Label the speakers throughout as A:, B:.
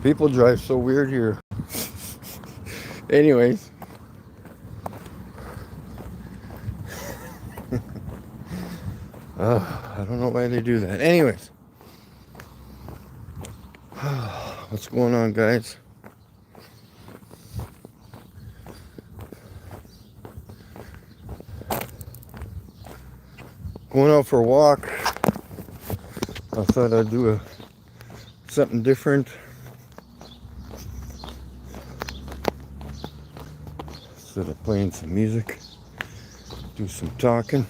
A: People drive so weird here. Anyways. I don't know why they do that. Anyways. What's going on, guys? Going out for a walk. I thought I'd do something different. Instead of playing some music, do some talking.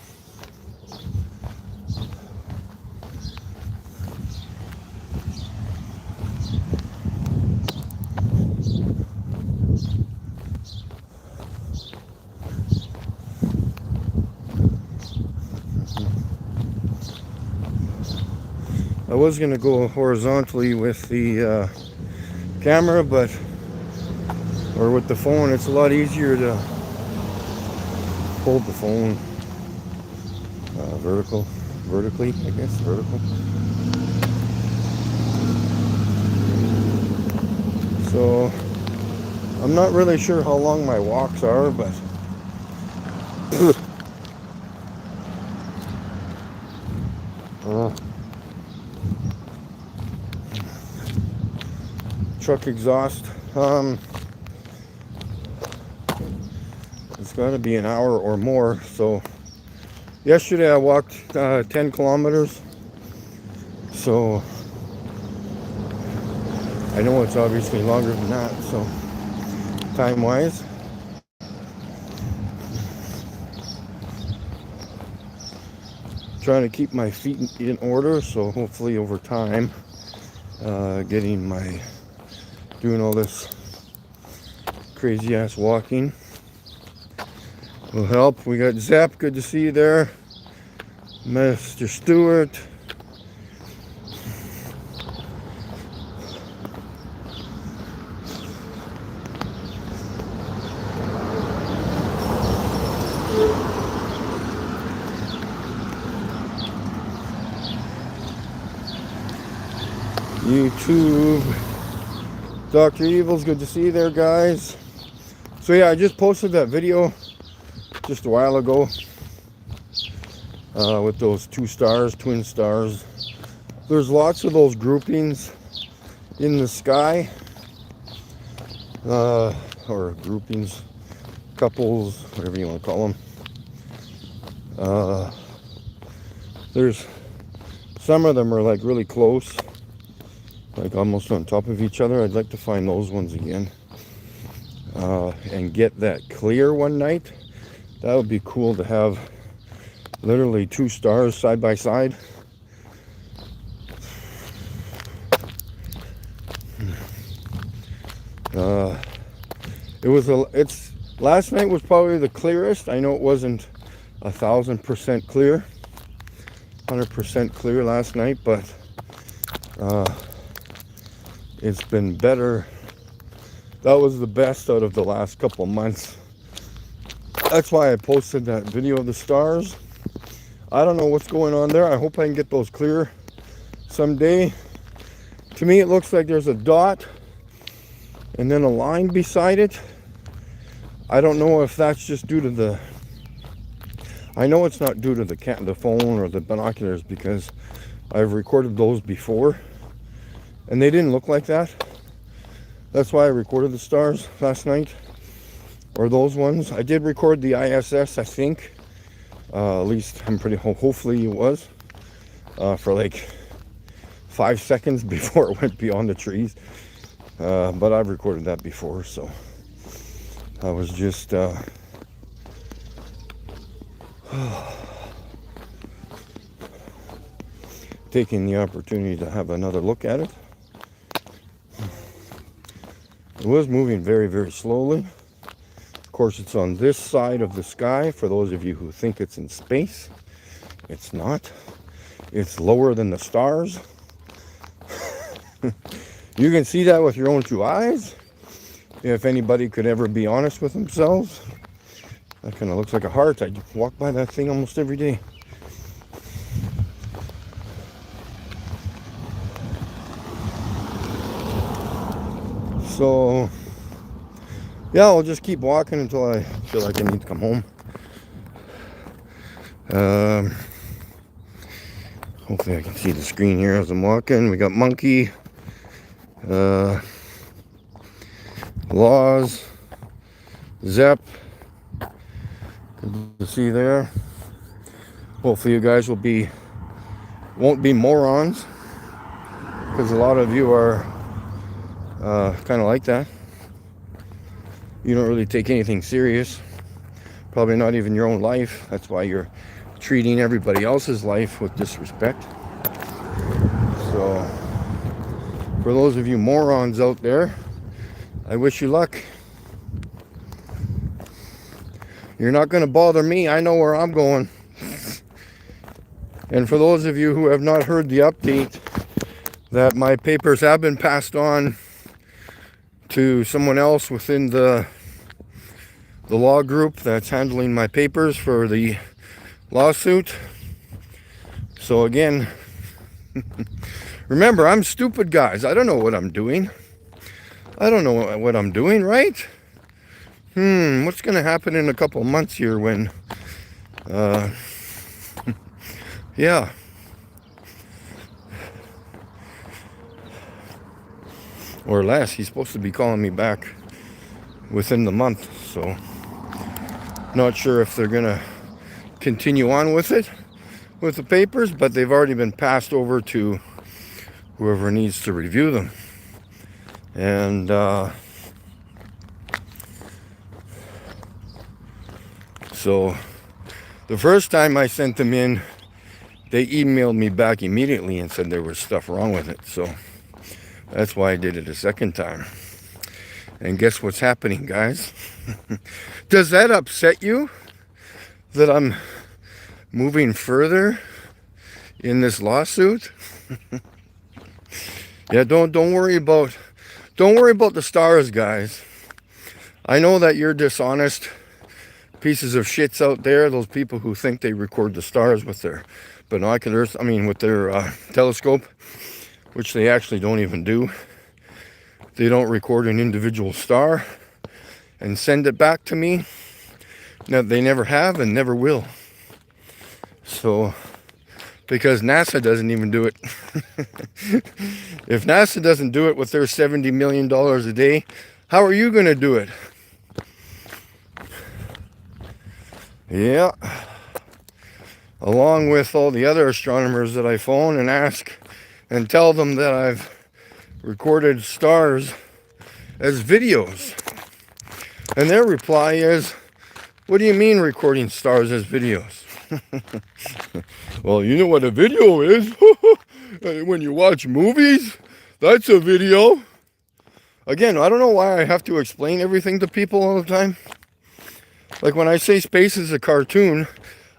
A: I was going to go horizontally with the camera, or with the phone. It's a lot easier to hold the phone vertically, I guess, vertical. So I'm not really sure how long my walks are, but truck exhaust. It's got to be an hour or more. So yesterday I walked 10 kilometers. So I know it's obviously longer than that. So time-wise. Trying to keep my feet in order. So hopefully over time, doing all this crazy ass walking will help. We got Zap, good to see you there. Mr. Stewart. YouTube. Dr. Evil's good to see you there, guys. So yeah, I just posted that video just a while ago with those twin stars. There's lots of those groupings in the sky, or groupings, couples, whatever you want to call them. There's some of them are like really close, like almost on top of each other. I'd like to find those ones again and get that clear one night. That would be cool to have literally two stars side by side. Last night was probably the clearest. I know it wasn't 1,000% clear, 100% clear last night, but it's been better. That was the best out of the last couple months. That's why I posted that video of the stars. I don't know what's going on there. I hope I can get those clear someday. To me, it looks like there's a dot and then a line beside it. I don't know if that's just due to the... I know it's not due to the phone or the binoculars, because I've recorded those before and they didn't look like that. That's why I recorded the stars last night, or those ones. I did record the ISS, I think. At least I'm hopefully it was, for like 5 seconds before it went beyond the trees. But I've recorded that before, so I was just taking the opportunity to have another look at it. It was moving very, very slowly. Of course, it's on this side of the sky. For those of you who think it's in space, it's not. It's lower than the stars. You can see that with your own two eyes. If anybody could ever be honest with themselves. That kind of looks like a heart. I walk by that thing almost every day. So yeah, I'll just keep walking until I feel like I need to come home. Hopefully I can see the screen here as I'm walking. We got Monkey, Laws, Zep. Good to see there. Hopefully you guys won't be morons, because a lot of you are kind of like that. You don't really take anything serious, probably not even your own life. That's why you're treating everybody else's life with disrespect. So for those of you morons out there, I wish you luck. You're not going to bother me. I know where I'm going. And for those of you who have not heard the update, that my papers have been passed on to someone else within the law group that's handling my papers for the lawsuit. So again, remember, I'm stupid, guys. I don't know what I'm doing. I don't know what I'm doing, right? What's going to happen in a couple of months here when, yeah. Or less. He's supposed to be calling me back within the month, so not sure if they're going to continue on with it, with the papers, but they've already been passed over to whoever needs to review them. And so the first time I sent them in, they emailed me back immediately and said there was stuff wrong with it. So that's why I did it a second time. And guess what's happening, guys? Does that upset you that I'm moving further in this lawsuit? Yeah, don't worry about the stars, guys. I know that you're dishonest pieces of shits out there, those people who think they record the stars with their binoculars, with their telescope, which they actually don't even do. They don't record an individual star and send it back to me. No, they never have and never will. So, because NASA doesn't even do it. If NASA doesn't do it with their $70 million a day, how are you going to do it? Yeah. Along with all the other astronomers that I phone and ask and tell them that I've recorded stars as videos. And their reply is, what do you mean recording stars as videos? Well, you know what a video is. When you watch movies, that's a video. Again, I don't know why I have to explain everything to people all the time. Like when I say space is a cartoon,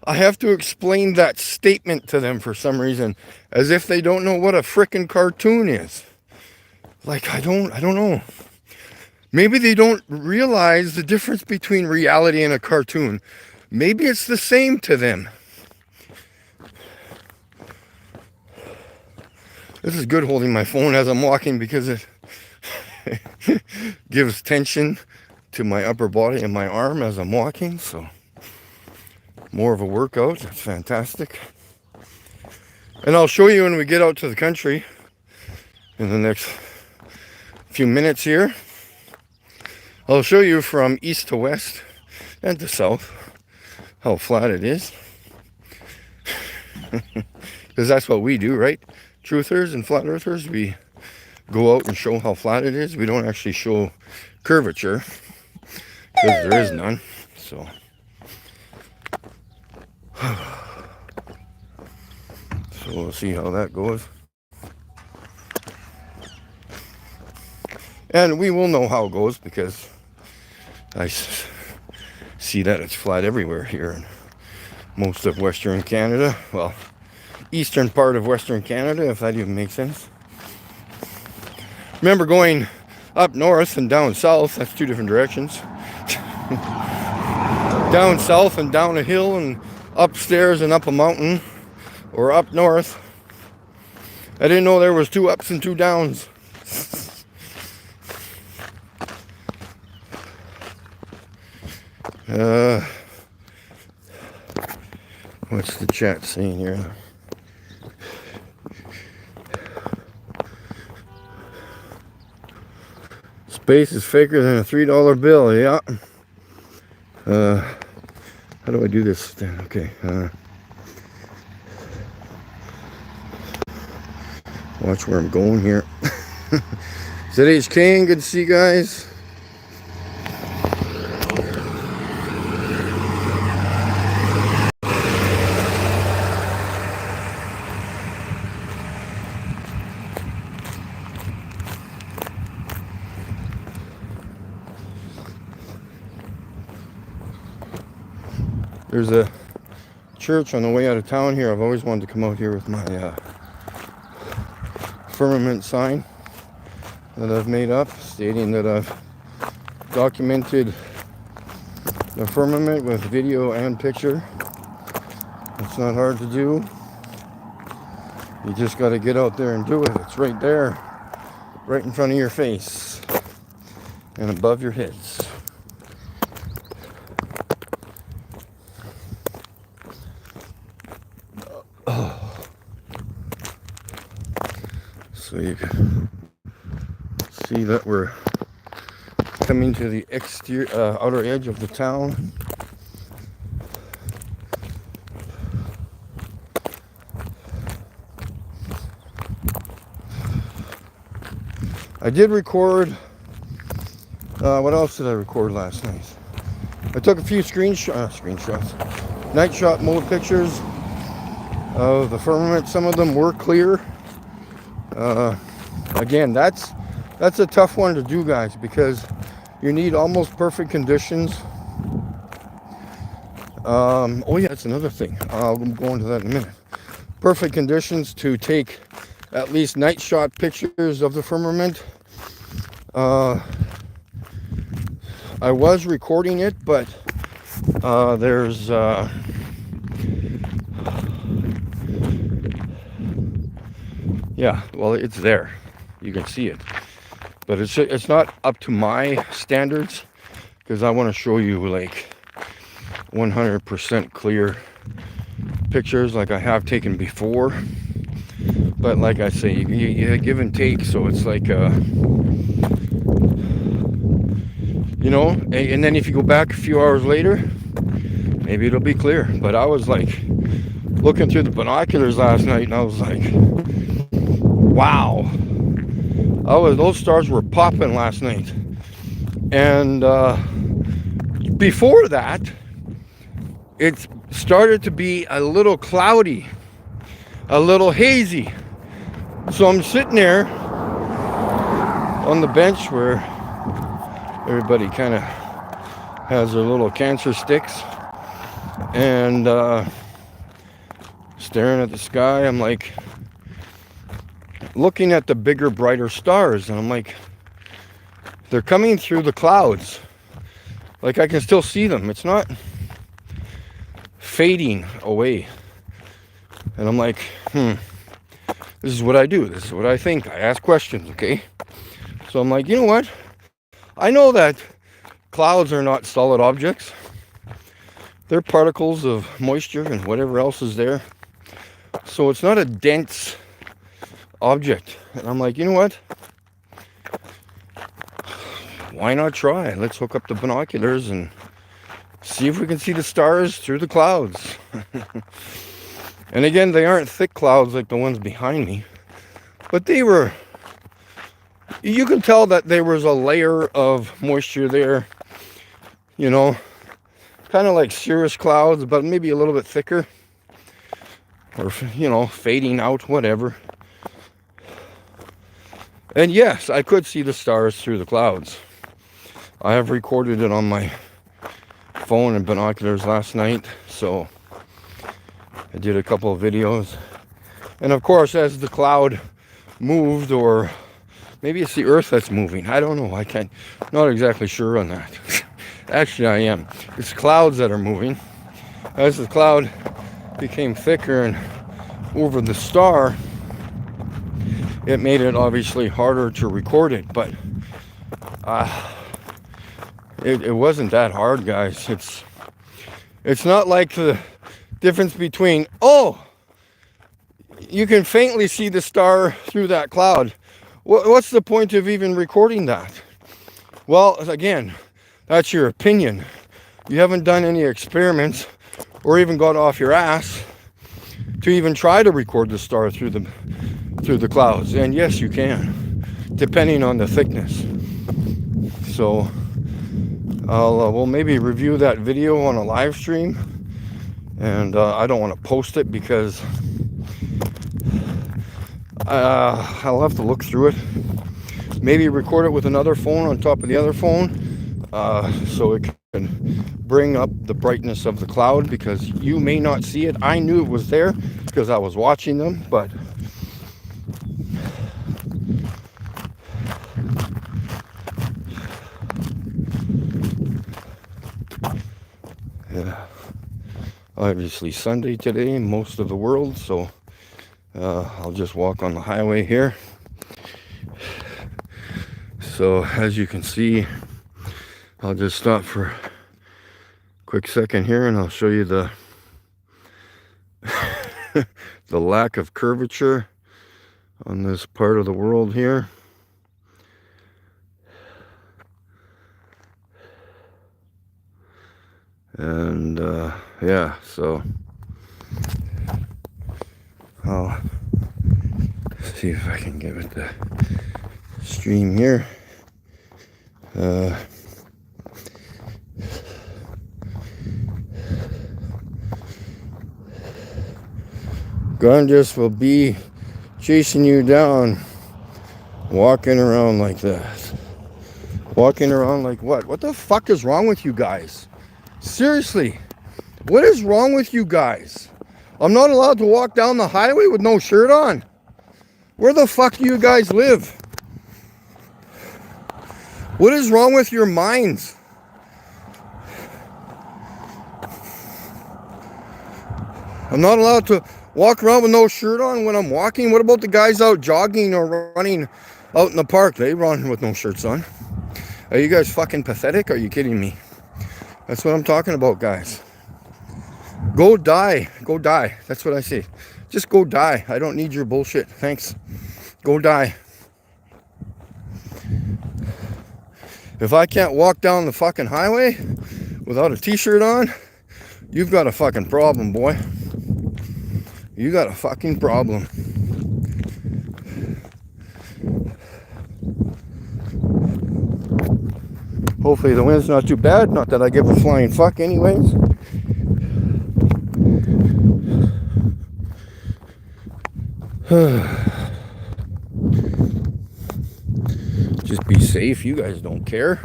A: I have to explain that statement to them for some reason, as if they don't know what a frickin' cartoon is. Like, I don't know. Maybe they don't realize the difference between reality and a cartoon. Maybe it's the same to them. This is good holding my phone as I'm walking because it gives tension to my upper body and my arm as I'm walking. So more of a workout. That's fantastic. And I'll show you when we get out to the country in the next few minutes here. I'll show you from east to west and to south how flat it is. Because that's what we do, right? Truthers and flat earthers, we go out and show how flat it is. We don't actually show curvature because there is none. So we'll see how that goes. And we will know how it goes because I see that it's flat everywhere here in most of Western Canada. Well, eastern part of Western Canada, if that even makes sense. Remember going up north and down south, that's two different directions. Down south and down a hill and upstairs and up a mountain, or up north. I didn't know there was two ups and two downs. Uh, what's the chat saying here? Space is faker than a $3 bill. Yeah. How do I do this then? Okay. Watch where I'm going here. ZH King, good to see you guys. There's a church on the way out of town here. I've always wanted to come out here with my firmament sign that I've made up, stating that I've documented the firmament with video and picture. It's not hard to do. You just got to get out there and do it. It's right there, right in front of your face and above your heads. So you can see that we're coming to the exterior, outer edge of the town. I did record, what else did I record last night? I took a few screenshots, night shot mode pictures of the firmament. Some of them were clear. Again, that's a tough one to do, guys, because you need almost perfect conditions. Oh yeah, that's another thing. I'll go into that in a minute. Perfect conditions to take at least night shot pictures of the firmament. I was recording it, but there's yeah, well, it's there. You can see it. But it's not up to my standards, because I want to show you like 100% clear pictures like I have taken before. But like I say, you give and take, so it's like you know, and then if you go back a few hours later, maybe it'll be clear. But I was like looking through the binoculars last night, and I was like, wow. Those stars were popping last night. And before that, it started to be a little cloudy, a little hazy. So I'm sitting there on the bench where everybody kind of has their little cancer sticks, and staring at the sky. I'm like looking at the bigger, brighter stars, and I'm like, they're coming through the clouds. Like I can still see them. It's not fading away. And I'm like, this is what I do. This is what I think. I ask questions, okay? So I'm like, you know what? I know that clouds are not solid objects. They're particles of moisture and whatever else is there. So it's not a dense object. And I'm like, you know what? Why not try? Let's hook up the binoculars and see if we can see the stars through the clouds. And again, they aren't thick clouds like the ones behind me, but they were, you can tell that there was a layer of moisture there, you know, kind of like cirrus clouds, but maybe a little bit thicker, or, you know, fading out, whatever. And yes, I could see the stars through the clouds. I have recorded it on my phone and binoculars last night, so I did a couple of videos. And of course, as the cloud moved, or maybe it's the earth that's moving, I don't know, not exactly sure on that. Actually, I am. It's clouds that are moving. As the cloud became thicker and over the star, it made it obviously harder to record it. But It wasn't that hard, guys. It's not like the difference between, oh, you can faintly see the star through that cloud. What's the point of even recording that? Well, again, that's your opinion. You haven't done any experiments or even got off your ass to even try to record the star through the clouds. And yes, you can, depending on the thickness. So we'll maybe review that video on a live stream, and I don't want to post it because I'll have to look through it. Maybe record it with another phone on top of the other phone, so it can bring up the brightness of the cloud, because you may not see it. I knew it was there because I was watching them, but yeah, obviously Sunday today in most of the world, so I'll just walk on the highway here. So as you can see, I'll just stop for a quick second here and I'll show you the the lack of curvature on this part of the world here. And yeah, so I'll see if I can give it the stream here. Gondis will be chasing you down, walking around like that. Walking around like what? What the fuck is wrong with you guys? Seriously, what is wrong with you guys? I'm not allowed to walk down the highway with no shirt on. Where the fuck do you guys live? What is wrong with your minds? I'm not allowed to walk around with no shirt on when I'm walking. What about the guys out jogging or running out in the park? They run with no shirts on. Are you guys fucking pathetic? Are you kidding me? That's what I'm talking about, guys. Go die. Go die. That's what I say. Just go die. I don't need your bullshit. Thanks. Go die. If I can't walk down the fucking highway without a t-shirt on, you've got a fucking problem, boy. You got a fucking problem. Hopefully the wind's not too bad. Not that I give a flying fuck anyways. Just be safe. You guys don't care.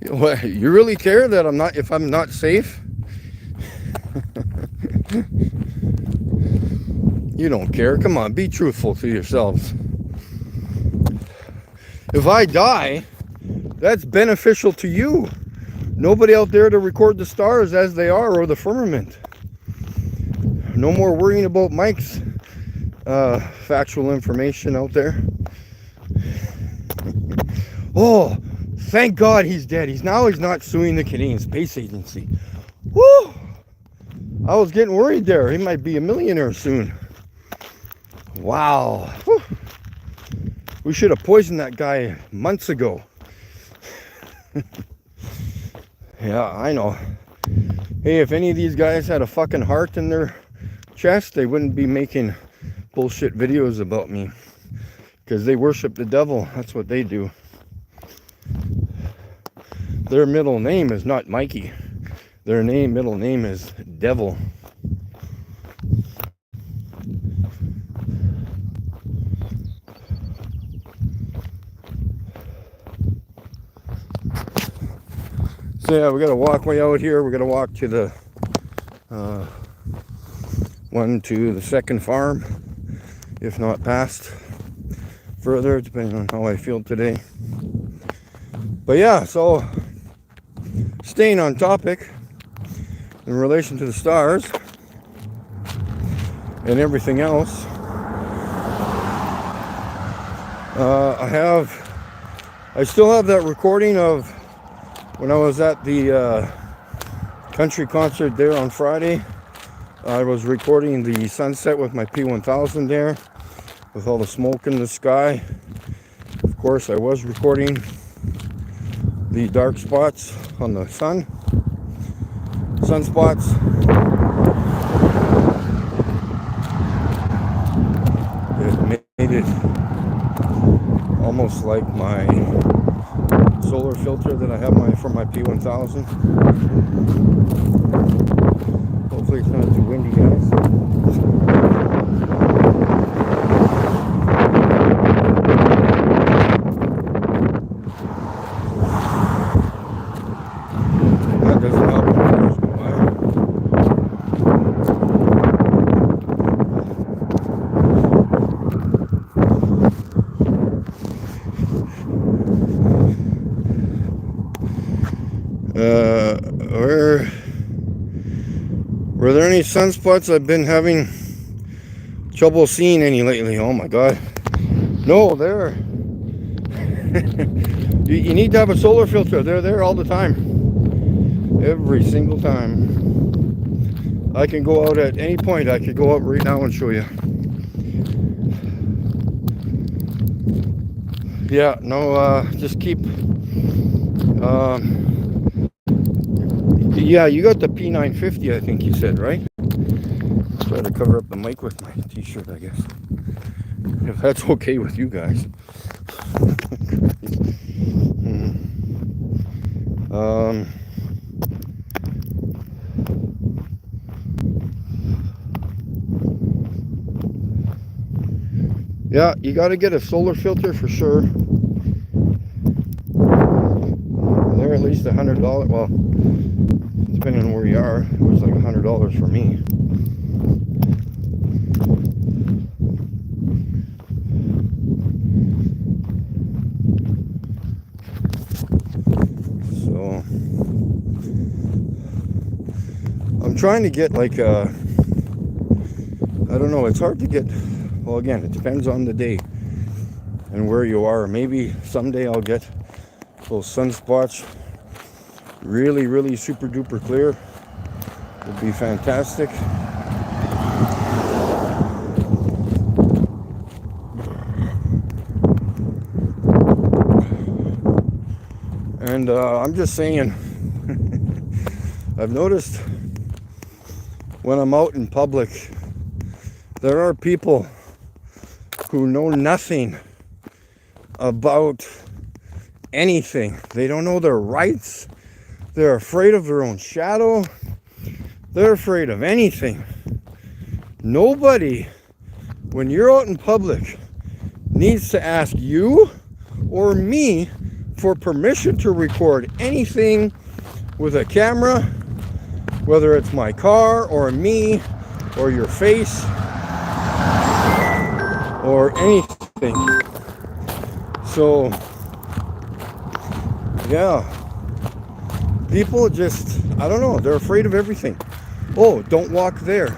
A: What, you really care that I'm not, if I'm not safe? You don't care. Come on, be truthful to yourselves. If I die, that's beneficial to you. Nobody out there to record the stars as they are, or the firmament. No more worrying about Mike's factual information out there. Oh, thank God he's dead. He's not suing the Canadian Space Agency. Woo! I was getting worried there. He might be a millionaire soon. Wow. Whew. We should have poisoned that guy months ago. Yeah, I know. Hey, if any of these guys had a fucking heart in their chest, they wouldn't be making bullshit videos about me. Because they worship the devil. That's what they do. Their middle name is not Mikey. Their middle name is Devil. So yeah, we got to walk way out here. We're going to walk to the the second farm, if not past further, depending on how I feel today. But yeah, so staying on topic in relation to the stars and everything else, I still have that recording of When I was at the country concert there on Friday, I was recording the sunset with my P1000 there, with all the smoke in the sky. Of course, I was recording the dark spots on the sunspots. It made it almost like my solar filter that I have for my P1000. Hopefully it's not too windy, guys. That doesn't help when cars go by. Were there any sunspots? I've been having trouble seeing any lately. Oh my god. No, there. You need to have a solar filter. They're there all the time. Every single time. I can go out at any point. I could go out right now and show you. Yeah, no, just keep... yeah, you got the P950, I think you said, right? Try to cover up the mic with my t-shirt, I guess. If that's okay with you guys. Yeah, you got to get a solar filter for sure. They're at least $100. Well, depending on where you are, it was like $100 for me. So I'm trying to get like I don't know, it's hard to get. Well, again, it depends on the day and where you are. Maybe someday I'll get those sunspots really, really super duper clear. Would be fantastic. And I'm just saying, I've noticed when I'm out in public, there are people who know nothing about anything. They don't know their rights. They're afraid of their own shadow. They're afraid of anything. Nobody, when you're out in public, needs to ask you or me for permission to record anything with a camera, whether it's my car or me or your face or anything. So, yeah, people just, I don't know, they're afraid of everything. Oh, don't walk there.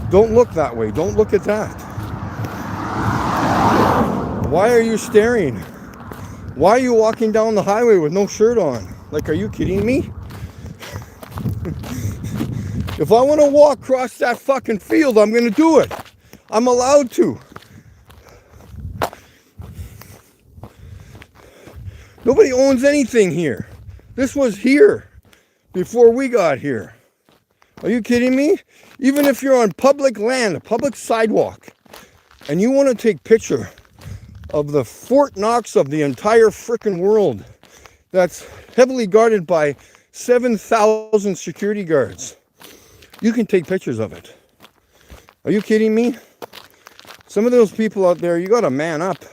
A: Don't look that way. Don't look at that. Why are you staring? Why are you walking down the highway with no shirt on? Like, are you kidding me? If I want to walk across that fucking field, I'm going to do it. I'm allowed to. Nobody owns anything here. This was here before we got here. Are you kidding me? Even if you're on public land, a public sidewalk, and you want to take picture of the Fort Knox of the entire frickin' world that's heavily guarded by 7,000 security guards, you can take pictures of it. Are you kidding me? Some of those people out there, you gotta man up.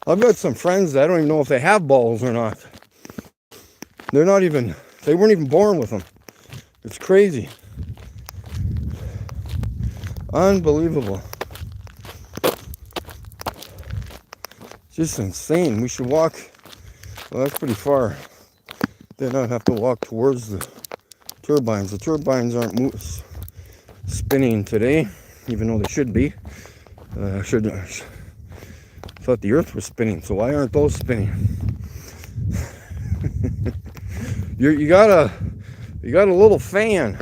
A: I've got some friends that I don't even know if they have balls or not. They weren't even born with them. It's crazy. Unbelievable. Just insane. We should walk. Well, that's pretty far. Then I'd have to walk towards the turbines. The turbines aren't spinning today, even though they should be. I thought the earth was spinning, so why aren't those spinning? You got a little fan.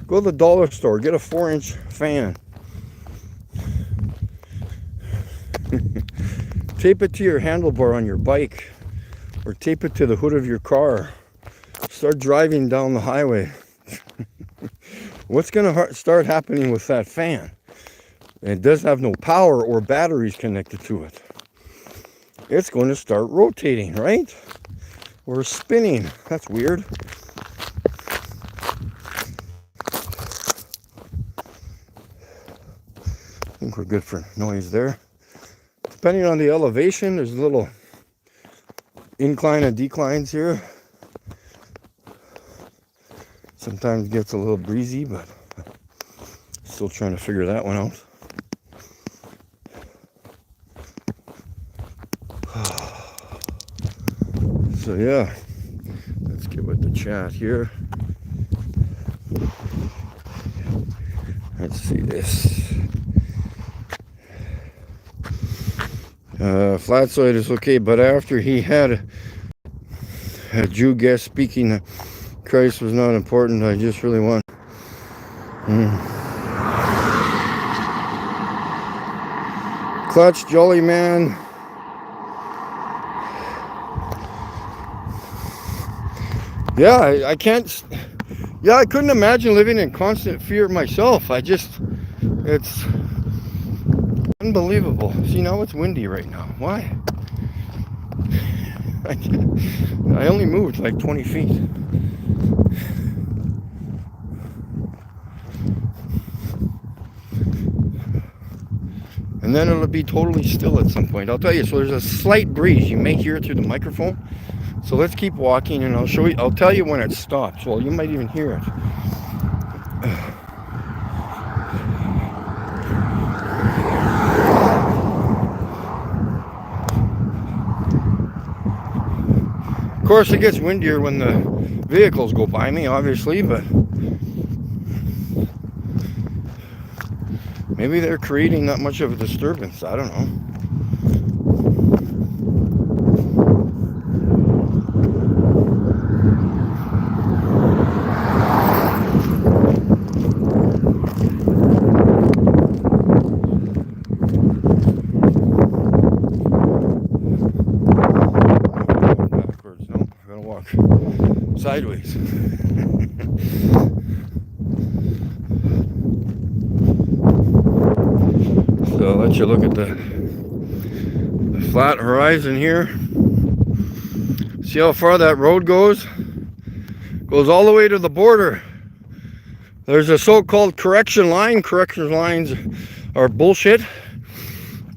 A: Go to the dollar store, get a 4-inch fan. Tape it to your handlebar on your bike, or tape it to the hood of your car. Start driving down the highway. What's going to start happening with that fan? It does have no power or batteries connected to it. It's going to start rotating, right? Or spinning. That's weird. I think we're good for noise there. Depending on the elevation, there's a little incline and declines here. Sometimes it gets a little breezy, but still trying to figure that one out. So yeah, let's get with the chat here. Let's see this. Flat side is okay, but after he had a Jew guest speaking that Christ was not important, I just really want. Clutch, Jolly Man. Yeah, I can't. Yeah, I couldn't imagine living in constant fear myself. It's unbelievable. See, now it's windy right now. Why? I only moved like 20 feet. And then it'll be totally still at some point. I'll tell you, so there's a slight breeze. You may hear it through the microphone. So let's keep walking and I'll tell you when it stops. Well, you might even hear it. Of course, it gets windier when the vehicles go by me, obviously, but maybe they're creating not much of a disturbance. I don't know. Sideways. So I'll let you look at the flat horizon here. See how far that road goes? Goes all the way to the border. There's a so-called correction line. Correction lines are bullshit.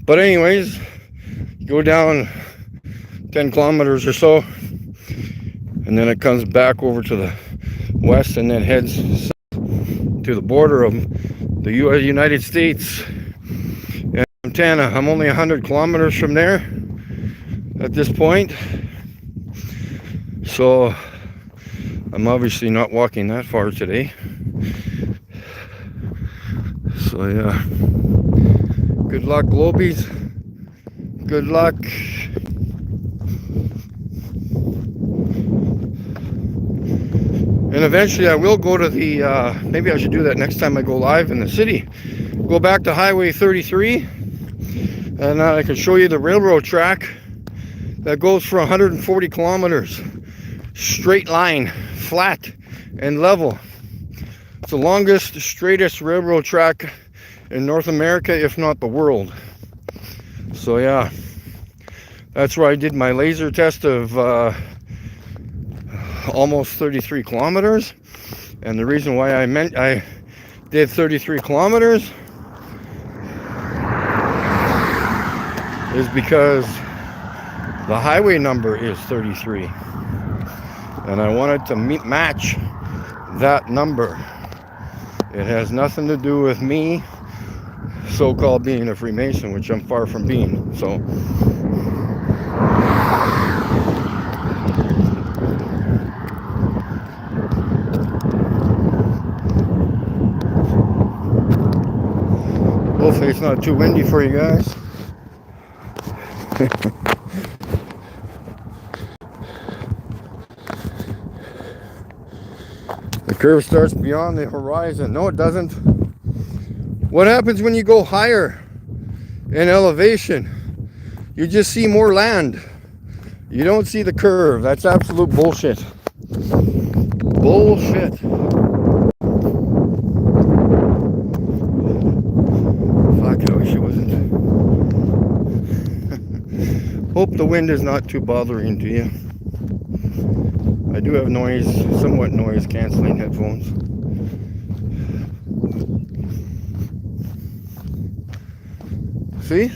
A: But anyways, you go down 10 kilometers or so, and then it comes back over to the west and then heads to the border of the United States and Montana. I'm only 100 kilometers from there at this point, so I'm obviously not walking that far today. So yeah, good luck, Globies. Good luck. And eventually I will go to the, maybe I should do that next time I go live in the city. Go back to Highway 33, and I can show you the railroad track that goes for 140 kilometers. Straight line, flat and level. It's the longest, straightest railroad track in North America, if not the world. So yeah, that's where I did my laser test of almost 33 kilometers. And the reason why I did 33 kilometers is because the highway number is 33, and I wanted to match that number. It has nothing to do with me so-called being a Freemason, which I'm far from being. So hopefully it's not too windy for you guys. Curve starts beyond the horizon. No, it doesn't. What happens when you go higher in elevation? You just see more land. You don't see the curve. That's absolute bullshit. Bullshit. Fuck, I wish it wasn't. Hope the wind is not too bothering to you. I do have somewhat noise canceling headphones. See?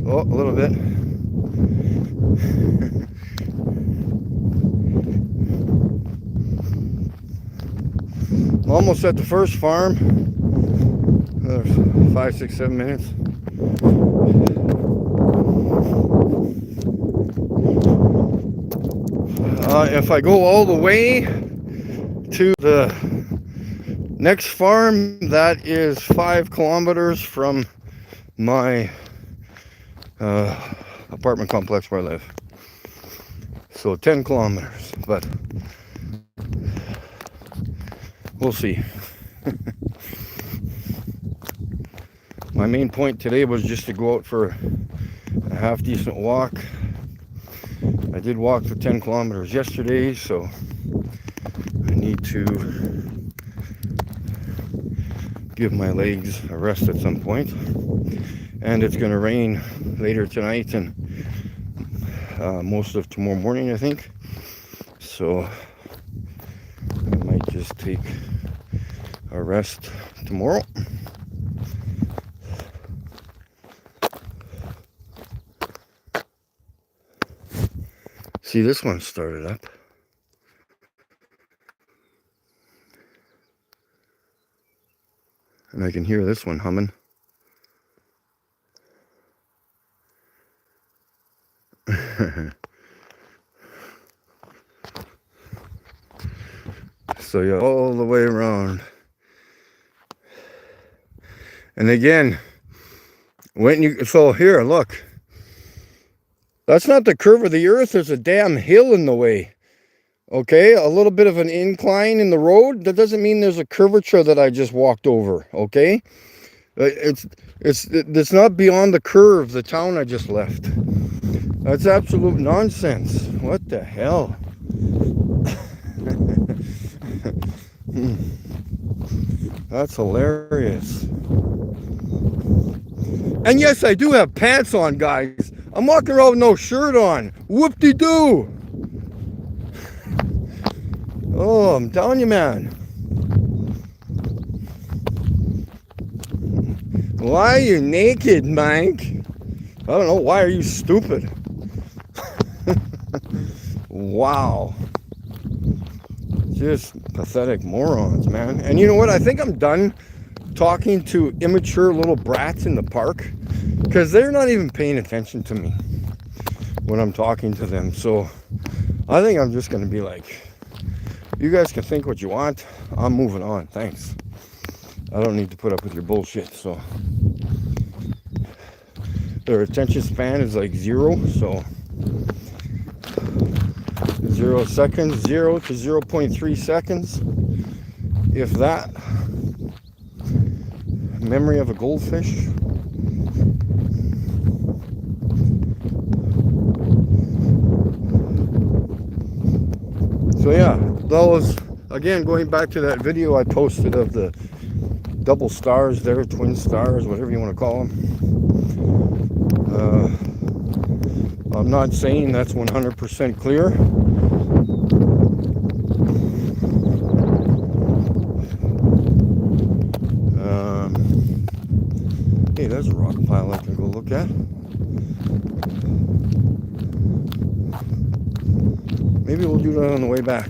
A: Oh, a little bit. I'm almost at the first farm. Another 5, 6, 7 minutes. If I go all the way to the next farm, that is 5 kilometers from my apartment complex where I live. So 10 kilometers, but we'll see. My main point today was just to go out for a half decent walk. I did walk for 10 kilometers yesterday, so I need to give my legs a rest at some point. And it's going to rain later tonight and most of tomorrow morning, I think. So I might just take a rest tomorrow. See, this one started up. And I can hear this one humming. So yeah, all the way around. And again, so here, look. That's not the curve of the earth. There's a damn hill in the way. Okay, a little bit of an incline in the road. That doesn't mean there's a curvature that I just walked over. Okay, it's not beyond the curve, the town I just left. That's absolute nonsense. What the hell? That's hilarious. And yes, I do have pants on, guys. I'm walking around with no shirt on. Whoop-de-doo. Oh, I'm telling you, man. Why are you naked, Mike? I don't know. Why are you stupid? Wow. Just pathetic morons, man. And you know what? I think I'm done talking to immature little brats in the park, because they're not even paying attention to me when I'm talking to them. So I think I'm just going to be like, you guys can think what you want. I'm moving on. Thanks. I don't need to put up with your bullshit. So their attention span is like 0. So 0 seconds, 0 to 0.3 seconds, if that. Memory of a goldfish. So yeah, those, again, going back to that video I posted of the double stars there, twin stars, whatever you want to call them. I'm not saying that's 100% clear. Hey, there's a rock pile I can go look at. Maybe we'll do that on the way back.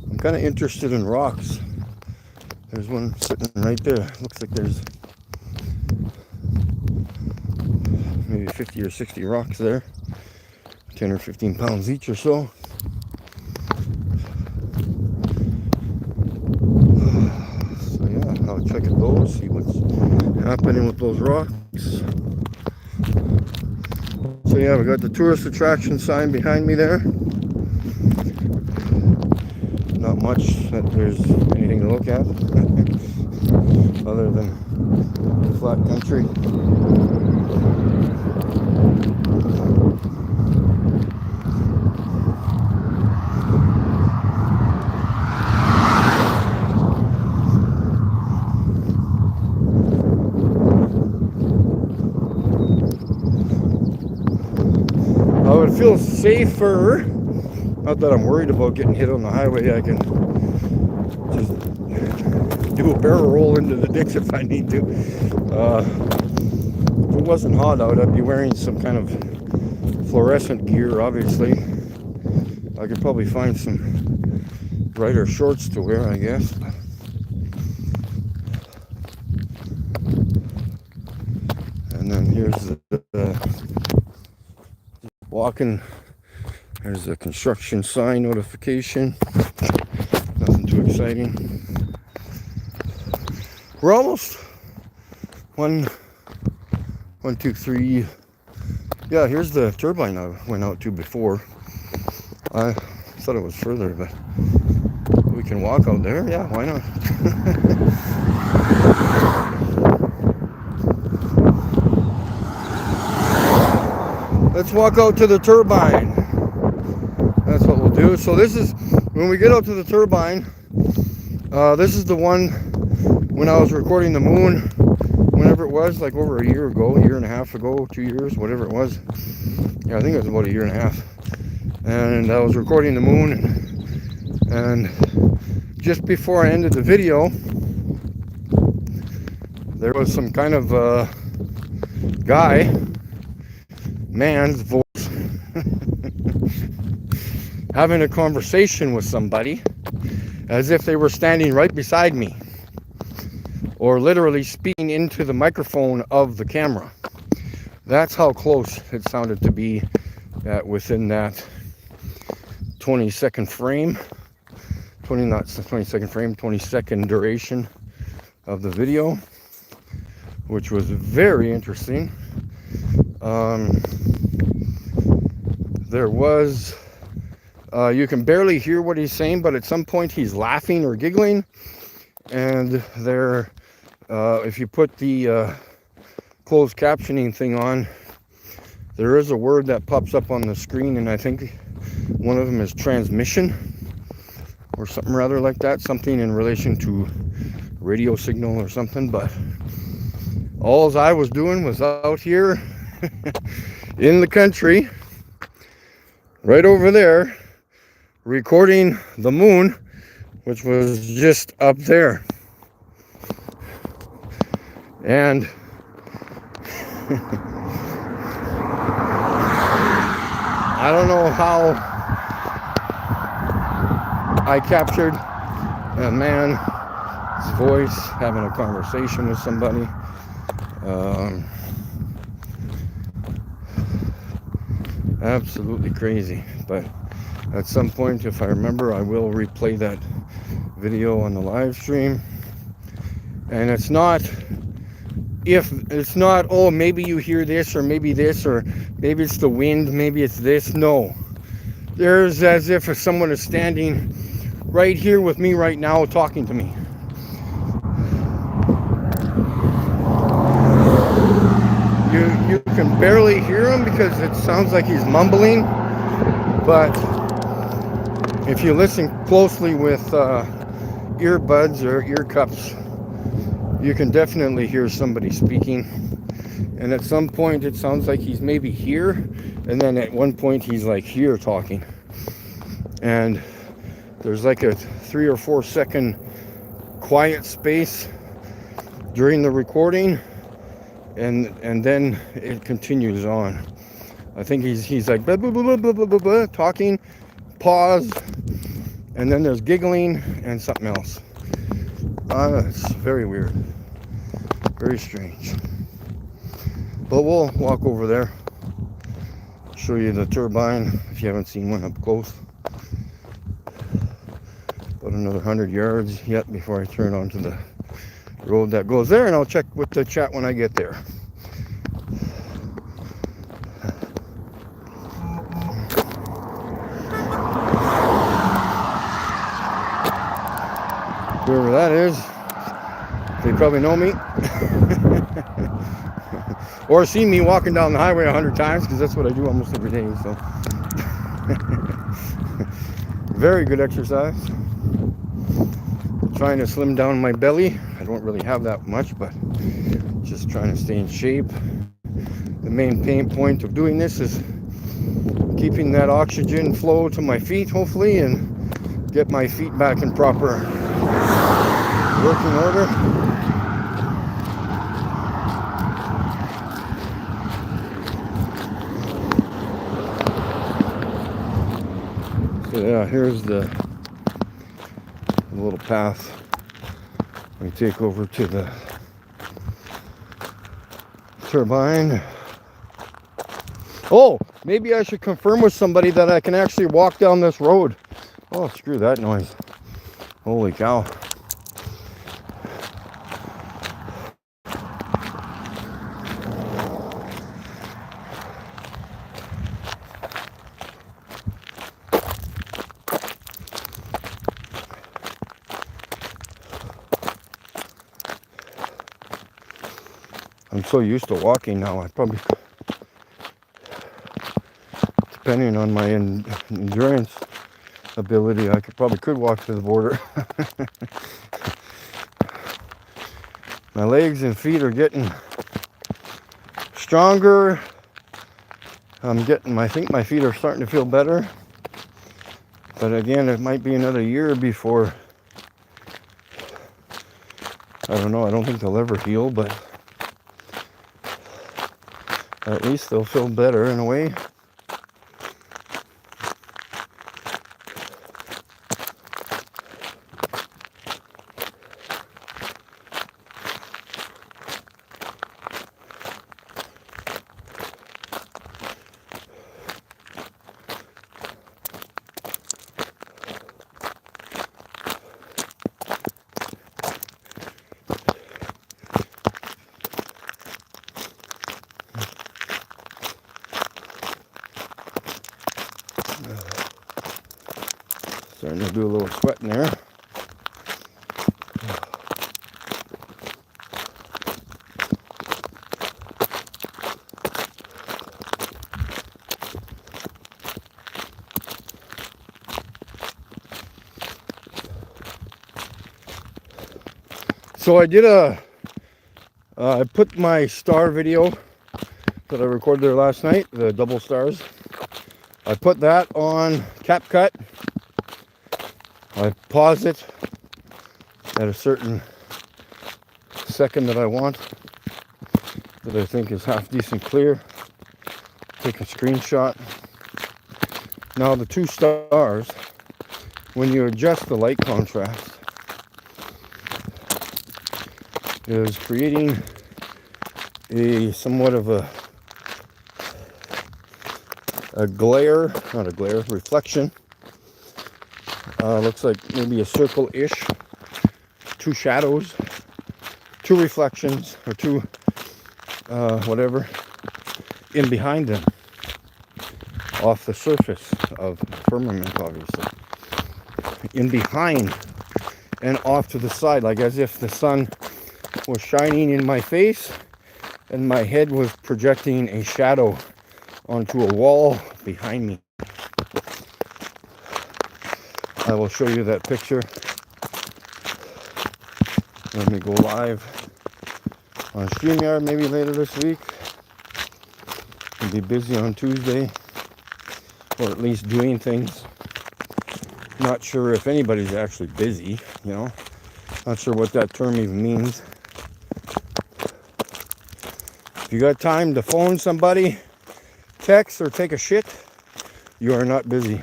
A: I'm kind of interested in rocks. There's one sitting right there. Looks like there's maybe 50 or 60 rocks there. 10 or 15 pounds each or so. So yeah, I'll check at those, see what's happening with those rocks. So yeah, we got the tourist attraction sign behind me there. much that there's anything to look at other than flat country. I would feel safer, not that I'm worried about getting hit on the highway. I can just do a barrel roll into the ditch if I need to. If it wasn't hot out, I'd be wearing some kind of fluorescent gear, obviously. I could probably find some brighter shorts to wear, I guess. And then here's the walking. There's a construction sign notification. Nothing too exciting. We're almost 1, 2, 3. Yeah, here's the turbine I went out to before. I thought it was further, but we can walk out there. Yeah, why not? Let's walk out to the turbine. That's what we'll do. So this is, when we get out to the turbine, this is the one when I was recording the moon, whenever it was, like over a year ago, a year and a half ago, 2 years, whatever it was. Yeah, I think it was about a year and a half. And I was recording the moon, and just before I ended the video, there was some kind of man's voice having a conversation with somebody as if they were standing right beside me, or literally speaking into the microphone of the camera. That's how close it sounded to be within that 20-second frame, 20-second duration of the video, which was very interesting. There was, you can barely hear what he's saying, but at some point he's laughing or giggling. And there, if you put the closed captioning thing on, there is a word that pops up on the screen, and I think one of them is transmission or something rather like that, something in relation to radio signal or something. But all I was doing was out here in the country, right over there, recording the moon, which was just up there. And I don't know how I captured a man's voice having a conversation with somebody. Absolutely crazy. But at some point, if I remember, I will replay that video on the live stream. And it's not, oh, maybe you hear this, or maybe it's the wind, maybe it's this. No, there's as if someone is standing right here with me right now talking to me. You can barely hear him because it sounds like he's mumbling, but if you listen closely with earbuds or ear cups, you can definitely hear somebody speaking. And at some point it sounds like he's maybe here, and then at one point he's like here talking, and there's like a 3 or 4 second quiet space during the recording, and then it continues on. I think he's like blah, blah, blah, blah, blah, blah, blah, talking, pause, and then there's giggling and something else. It's very weird, very strange. But we'll walk over there, show you the turbine if you haven't seen one up close. About another 100 yards yet before I turn onto the road that goes there, and I'll check with the chat when I get there. Whoever that is, they probably know me. Or seen me walking down the highway 100 times, because that's what I do almost every day. So very good exercise. Trying to slim down my belly. I don't really have that much, but just trying to stay in shape. The main pain point of doing this is keeping that oxygen flow to my feet, hopefully, and get my feet back in proper working order. So yeah, here's the little path we take over to the turbine. Oh, maybe I should confirm with somebody that I can actually walk down this road. Oh, screw that noise. Holy cow. I'm so used to walking now, I probably, depending on my endurance ability, I probably could walk to the border. My legs and feet are getting stronger. I think my feet are starting to feel better. But again, it might be another year before, I don't know, I don't think they'll ever heal, but at least they'll feel better in a way. Starting to do a little sweating there. So I put my star video that I recorded there last night, the double stars. I put that on CapCut. I pause it at a certain second that I want, that I think is half decent clear. Take a screenshot. Now the two stars, when you adjust the light contrast, is creating somewhat of a glare, not a glare, reflection. Looks like maybe a circle-ish, two shadows, two reflections, or two whatever in behind them, off the surface of firmament, obviously, in behind and off to the side, like as if the sun was shining in my face and my head was projecting a shadow onto a wall behind me. I will show you that picture when we go live on StreamYard maybe later this week. I'll be busy on Tuesday, or at least doing things. Not sure if anybody's actually busy, you know. Not sure what that term even means. If you got time to phone somebody, text, or take a shit, you are not busy.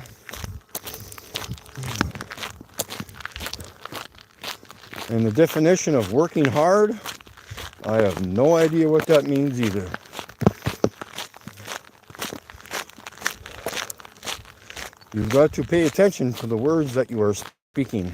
A: And the definition of working hard, I have no idea what that means either. You've got to pay attention to the words that you are speaking.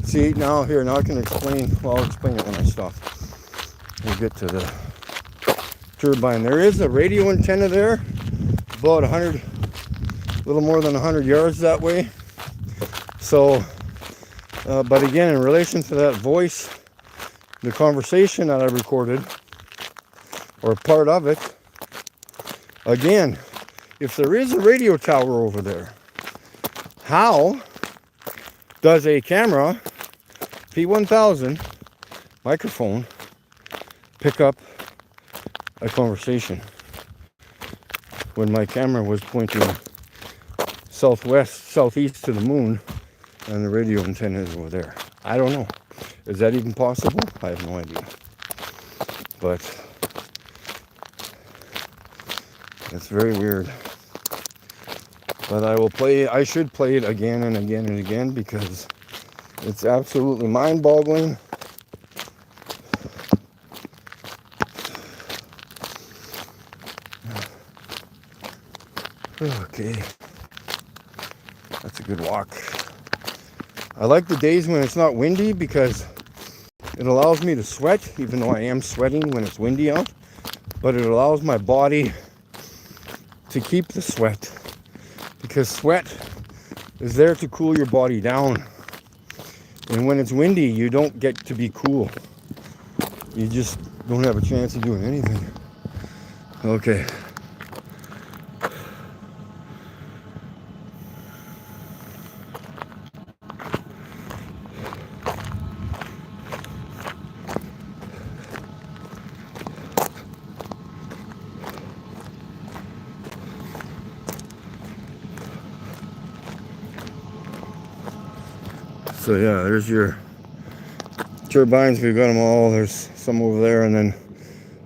A: See, now I can explain, well, I'll explain it when I stop. we'll get to the turbine. There is a radio antenna there, about 100, a little more than 100 yards that way. So, but again, in relation to that voice, the conversation that I recorded, or part of it, again, if there is a radio tower over there, how does a camera, P1000 microphone, pick up a conversation when my camera was pointing southeast to the moon and the radio antenna is over there? I don't know. Is that even possible? I have no idea. But it's very weird. But I should play it again and again and again because it's absolutely mind-boggling. Okay. That's a good walk. I like the days when it's not windy because it allows me to sweat, even though I am sweating when it's windy out. But it allows my body to keep the sweat, because sweat is there to cool your body down. And when it's windy, you don't get to be cool. You just don't have a chance of doing anything. Okay. So yeah, there's your turbines. We've got them all. There's some over there and then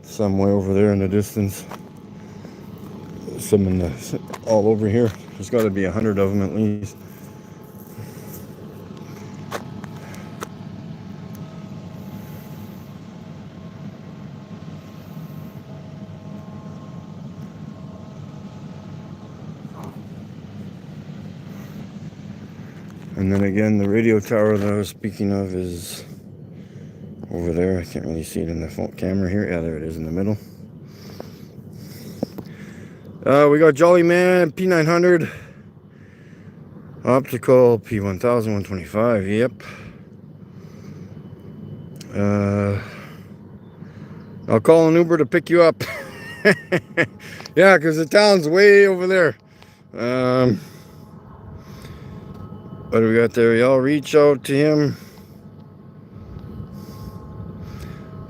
A: some way over there in the distance. Some all over here. There's got to be 100 of them at least. And then again, the radio tower that I was speaking of is over there. I can't really see it in the phone camera here. Yeah, there it is in the middle. We got Jolly Man P900, optical P1000 125. Yep. I'll call an Uber to pick you up. Yeah, because the town's way over there. What do we got there? Y'all reach out to him.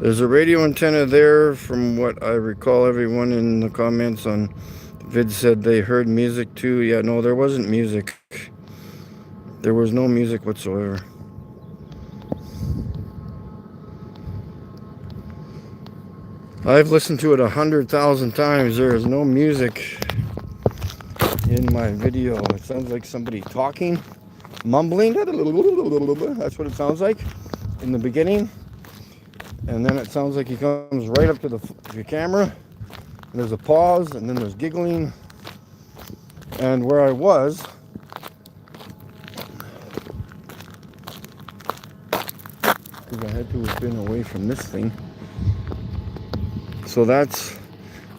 A: There's a radio antenna there. From what I recall, everyone in the comments on the vid said they heard music too. Yeah, no, there wasn't music. There was no music whatsoever. I've listened to it 100,000 times. There is no music in my video. It sounds like somebody talking, mumbling. That's what it sounds like in the beginning. And then it sounds like he comes right up to the camera. And there's a pause, and then there's giggling. And where I was, because I had to have been away from this thing. So that's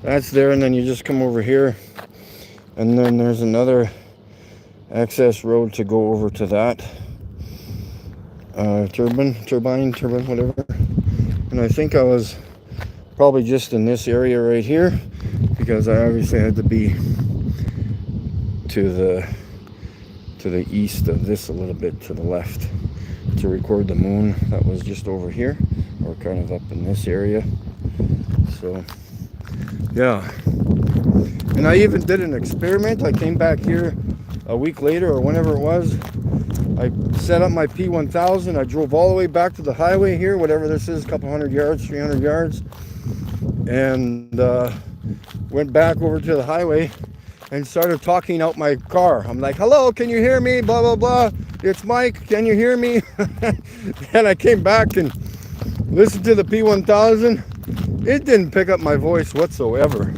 A: there, and then you just come over here. And then there's another access road to go over to that turbine, whatever. And I think I was probably just in this area right here, because I obviously had to be to the east of this a little bit, to the left, to record the moon. That was just over here, or kind of up in this area. So yeah, and I even did an experiment. I came back here a week later, or whenever it was. I set up my P1000. I drove all the way back to the highway here, whatever this is, a couple 100 yards, 300 yards, and went back over to the highway and started talking out my car. I'm like, hello, can you hear me? Blah, blah, blah. It's Mike. Can you hear me? And I came back and listened to the P1000. It didn't pick up my voice whatsoever.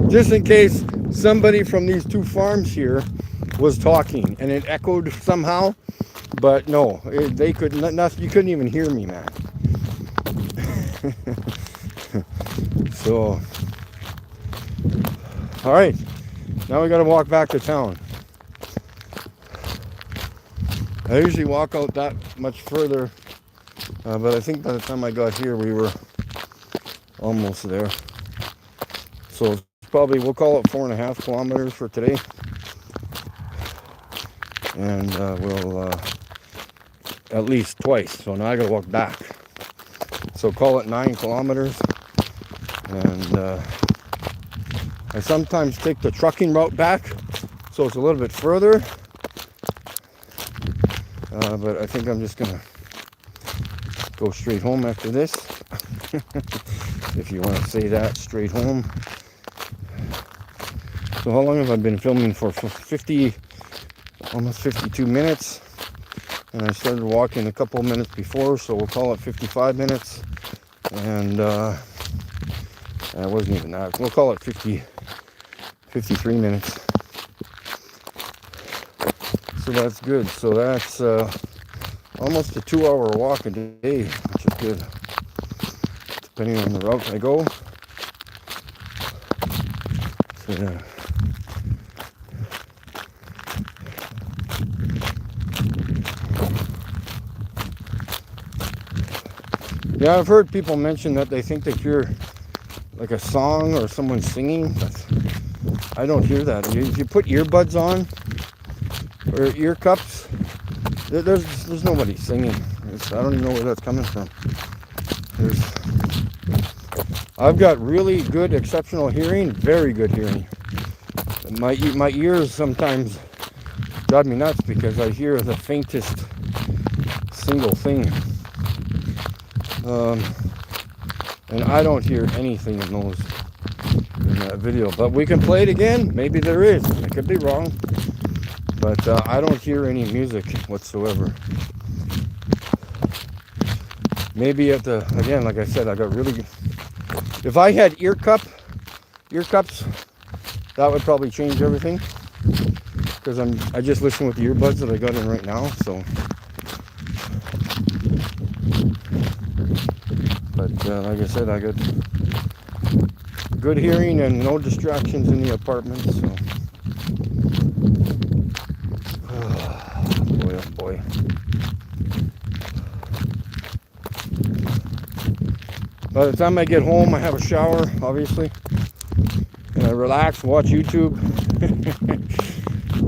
A: Just in case somebody from these two farms here was talking and it echoed somehow, but no, they could not. You couldn't even hear me, man. So, all right, now we got to walk back to town. I usually walk out that much further, but I think by the time I got here, we were almost there. So it's probably, we'll call it 4.5 kilometers for today. And we'll at least twice. So now I got to walk back. So call it 9 kilometers. And I sometimes take the trucking route back, so it's a little bit further. But I think I'm just gonna go straight home after this. If you want to say that, straight home. So how long have I been filming for? 50, almost 52 minutes. And I started walking a couple of minutes before, so we'll call it 55 minutes. And it wasn't even that. We'll call it 53 minutes. So that's good. So that's almost a 2-hour walk a day, which is good, depending on the route I go. So yeah. Yeah, I've heard people mention that they think they hear like a song or someone singing, but I don't hear that. If you put earbuds on or ear cups, there's nobody singing. I don't even know where that's coming from. I've got really good, exceptional hearing, very good hearing. My ears sometimes drive me nuts because I hear the faintest single thing. And I don't hear anything in that video. But we can play it again. Maybe there is. I could be wrong. But I don't hear any music whatsoever. Maybe again, like I said, I got really good. If I had ear cups, that would probably change everything. Because I just listen with the earbuds that I got in right now. So. But like I said, I got good hearing and no distractions in the apartment. So, boy, oh boy. By the time I get home, I have a shower, obviously, and I relax, watch YouTube,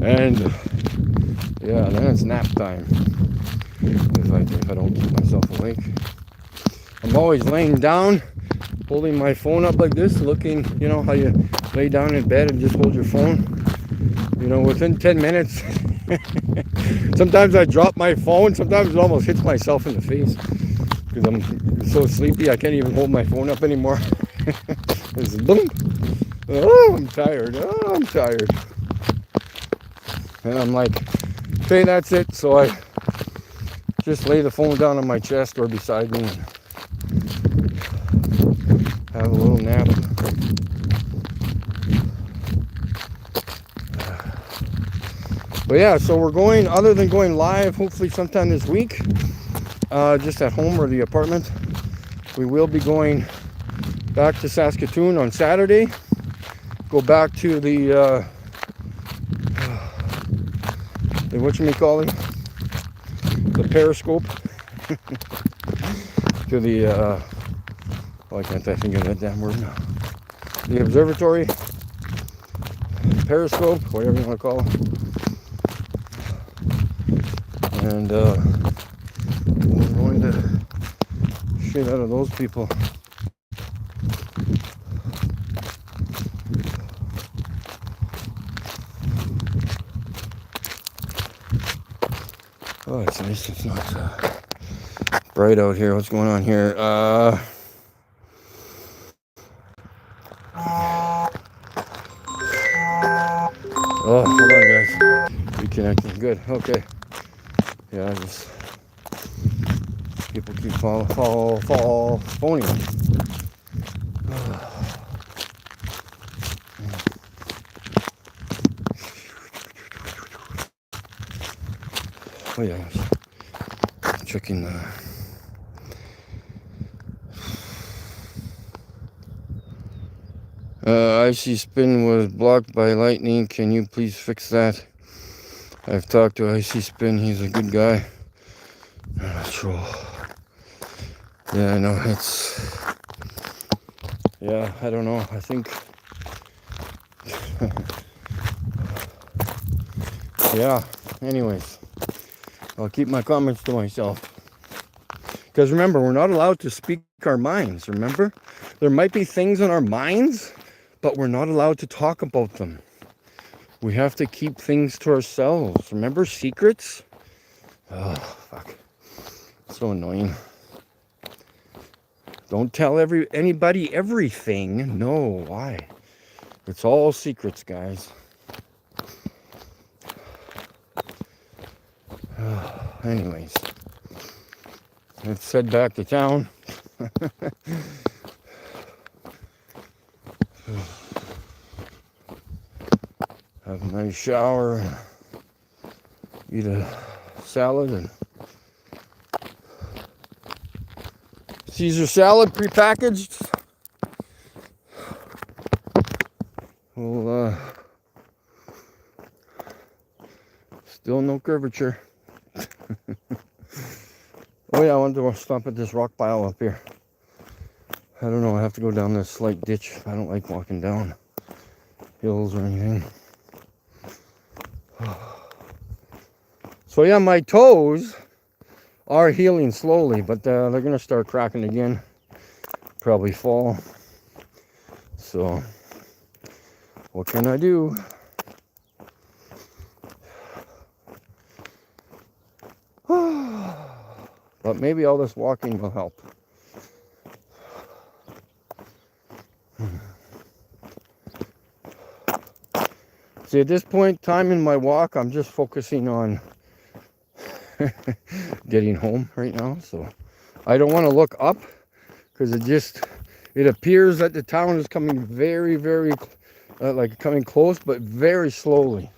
A: and yeah, then it's nap time if I don't keep myself awake. I'm always laying down, holding my phone up like this, looking, you know, how you lay down in bed and just hold your phone. You know, within 10 minutes, sometimes I drop my phone, sometimes it almost hits myself in the face because I'm so sleepy I can't even hold my phone up anymore. It's boom. Oh, I'm tired. And I'm like, okay, that's it. So I just lay the phone down on my chest or beside me and have a little nap. But yeah, so we're going, other than going live, hopefully sometime this week, just at home or the apartment, we will be going back to Saskatoon on Saturday. Go back to the whatchamacallit, the periscope, to the, why can't I think of that damn word now? The observatory, periscope, whatever you want to call it. And we're going to shit out of those people. Oh, it's nice. It's not bright out here. What's going on here? Oh, hold on, guys. Reconnecting. Good. Okay. Yeah, people keep phoning. Oh yeah, checking the IC Spin was blocked by lightning. Can you please fix that? I've talked to IC Spin. He's a good guy. Troll. Yeah, no, it's... Yeah, I don't know. I think... Yeah, anyways. I'll keep my comments to myself. Because remember, we're not allowed to speak our minds, remember? There might be things in our minds, but we're not allowed to talk about them. We have to keep things to ourselves. Remember secrets? Oh, fuck. So annoying. Don't tell anybody everything. No, why? It's all secrets, guys. Anyways, let's head back to town. Have a nice shower, eat a salad, and Caesar salad prepackaged. Well, still no curvature. Oh yeah, I wanted to stop at this rock pile up here. I don't know, I have to go down this slight ditch. I don't like walking down hills or anything. So yeah, my toes are healing slowly, but they're gonna start cracking again. Probably fall. So what can I do? But maybe all this walking will help. See, at this point time in my walk, I'm just focusing on getting home right now. So I don't want to look up because it appears that the town is coming very, very, like coming close, but very slowly.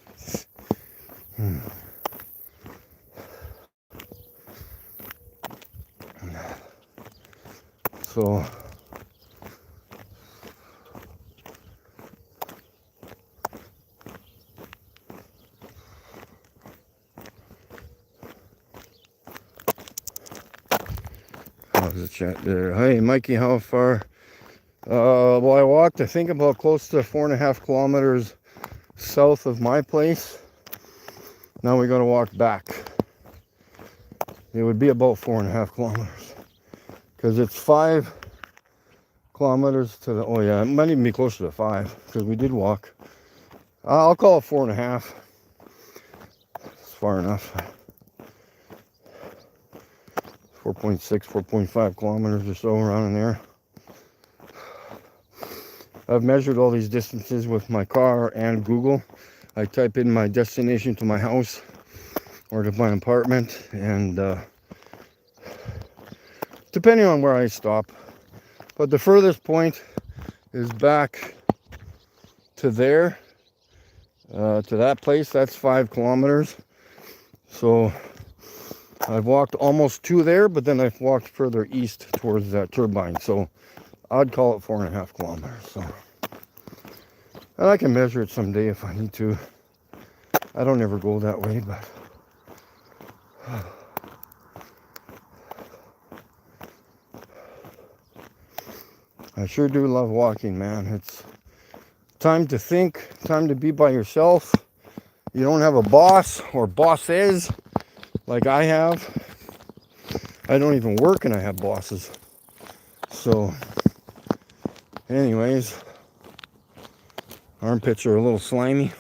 A: So how's the chat there? Hey Mikey, how far? Well, I walked, I think, about close to 4.5 kilometers south of my place. Now we got to walk back. It would be about 4.5 kilometers because it's 5 kilometers to the, oh yeah, it might even be closer to 5 because we did walk. I'll call it 4.5. It's far enough. 4.6, 4.5 kilometers or so, around in there. I've measured all these distances with my car and Google. I type in my destination to my house or to my apartment, and depending on where I stop. But the furthest point is back to there, to that place. That's 5 kilometers. So I've walked almost to there, but then I've walked further east towards that turbine. So I'd call it 4.5 kilometers. So, and I can measure it someday if I need to. I don't ever go that way, but I sure do love walking, man. It's time to think, time to be by yourself. You don't have a boss or bosses like I have. I don't even work and I have bosses. So, anyways, armpits are a little slimy.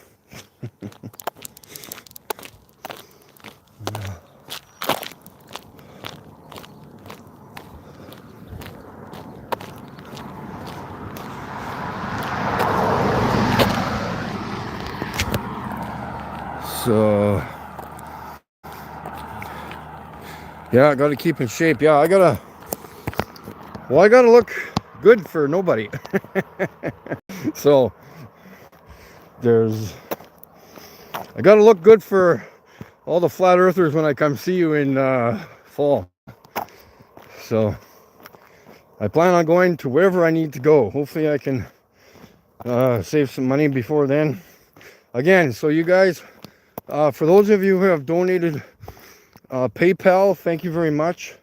A: So, yeah, I gotta keep in shape. Yeah, I gotta look good for nobody. So, I gotta look good for all the flat earthers when I come see you in fall. So, I plan on going to wherever I need to go. Hopefully I can save some money before then. Again, so you guys, for those of you who have donated PayPal, thank you very much.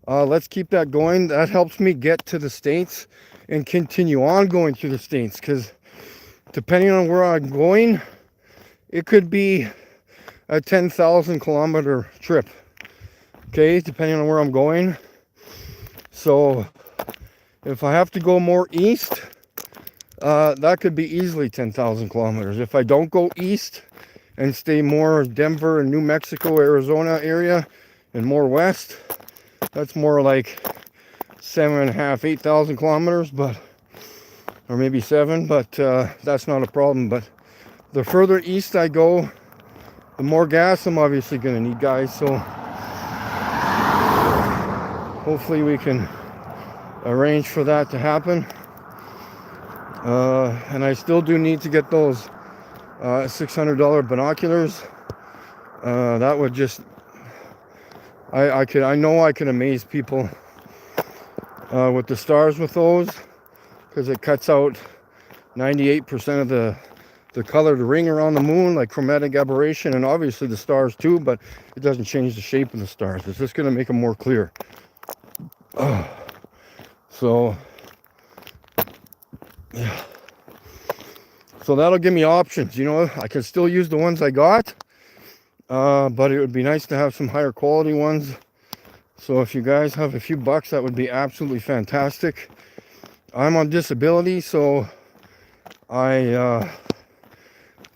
A: Let's keep that going. That helps me get to the States and continue on going through the States, because depending on where I'm going, it could be a 10,000 kilometer trip. Okay, depending on where I'm going. So if I have to go more east, that could be easily 10,000 kilometers. If I don't go east and stay more Denver and New Mexico, Arizona area and more west, that's more like 7.5, 8,000 kilometers, but, or maybe 7, but that's not a problem. But the further east I go, the more gas I'm obviously going to need, guys. So hopefully we can arrange for that to happen. And I still do need to get those $600 binoculars. That would just, I know I can amaze people with the stars with those, because it cuts out 98% of the colored ring around the moon, like chromatic aberration, and obviously the stars too, but it doesn't change the shape of the stars. It's just going to make them more clear. So yeah, so that'll give me options. You know, I can still use the ones I got, but it would be nice to have some higher quality ones. So if you guys have a few bucks, that would be absolutely fantastic. I'm on disability, so I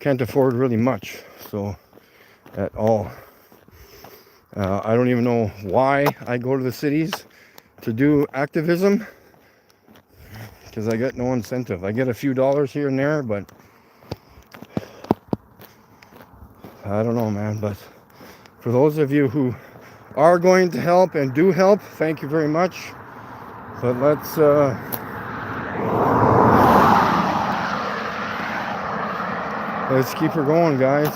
A: can't afford really much, so at all. I don't even know why I go to the cities to do activism, because I get no incentive. I get a few dollars here and there, but I don't know, man. But for those of you who are going to help and do help, thank you very much. But let's keep her going, guys.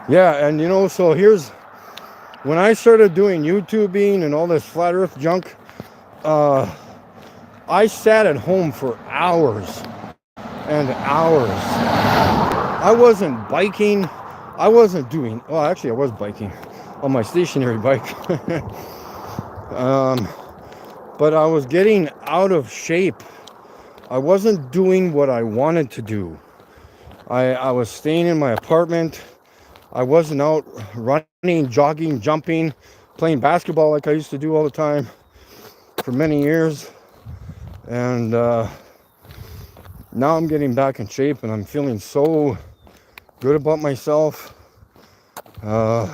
A: Yeah, and you know, so here's, when I started doing YouTubing and all this flat earth junk, I sat at home for hours and hours. I wasn't biking. I wasn't doing, well, actually I was biking on my stationary bike. But I was getting out of shape. I wasn't doing what I wanted to do. I was staying in my apartment. I wasn't out running, jogging, jumping, playing basketball like I used to do all the time for many years. And now I'm getting back in shape and I'm feeling so good about myself. I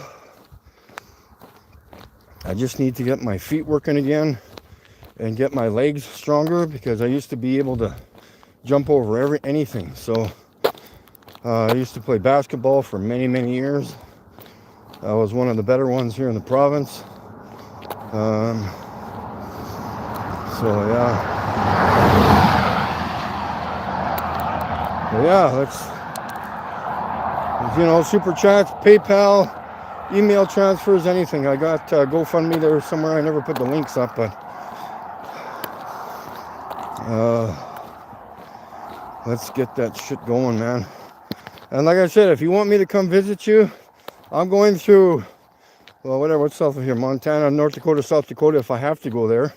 A: just need to get my feet working again and get my legs stronger, because I used to be able to jump over anything. So I used to play basketball for many, many years. I was one of the better ones here in the province. So yeah. But yeah, let's, you know, super chats, PayPal, email transfers, anything. I got GoFundMe there somewhere. I never put the links up, but let's get that shit going, man. And like I said, if you want me to come visit you, I'm going through, well, whatever, what's south of here, Montana, North Dakota, South Dakota, if I have to go there.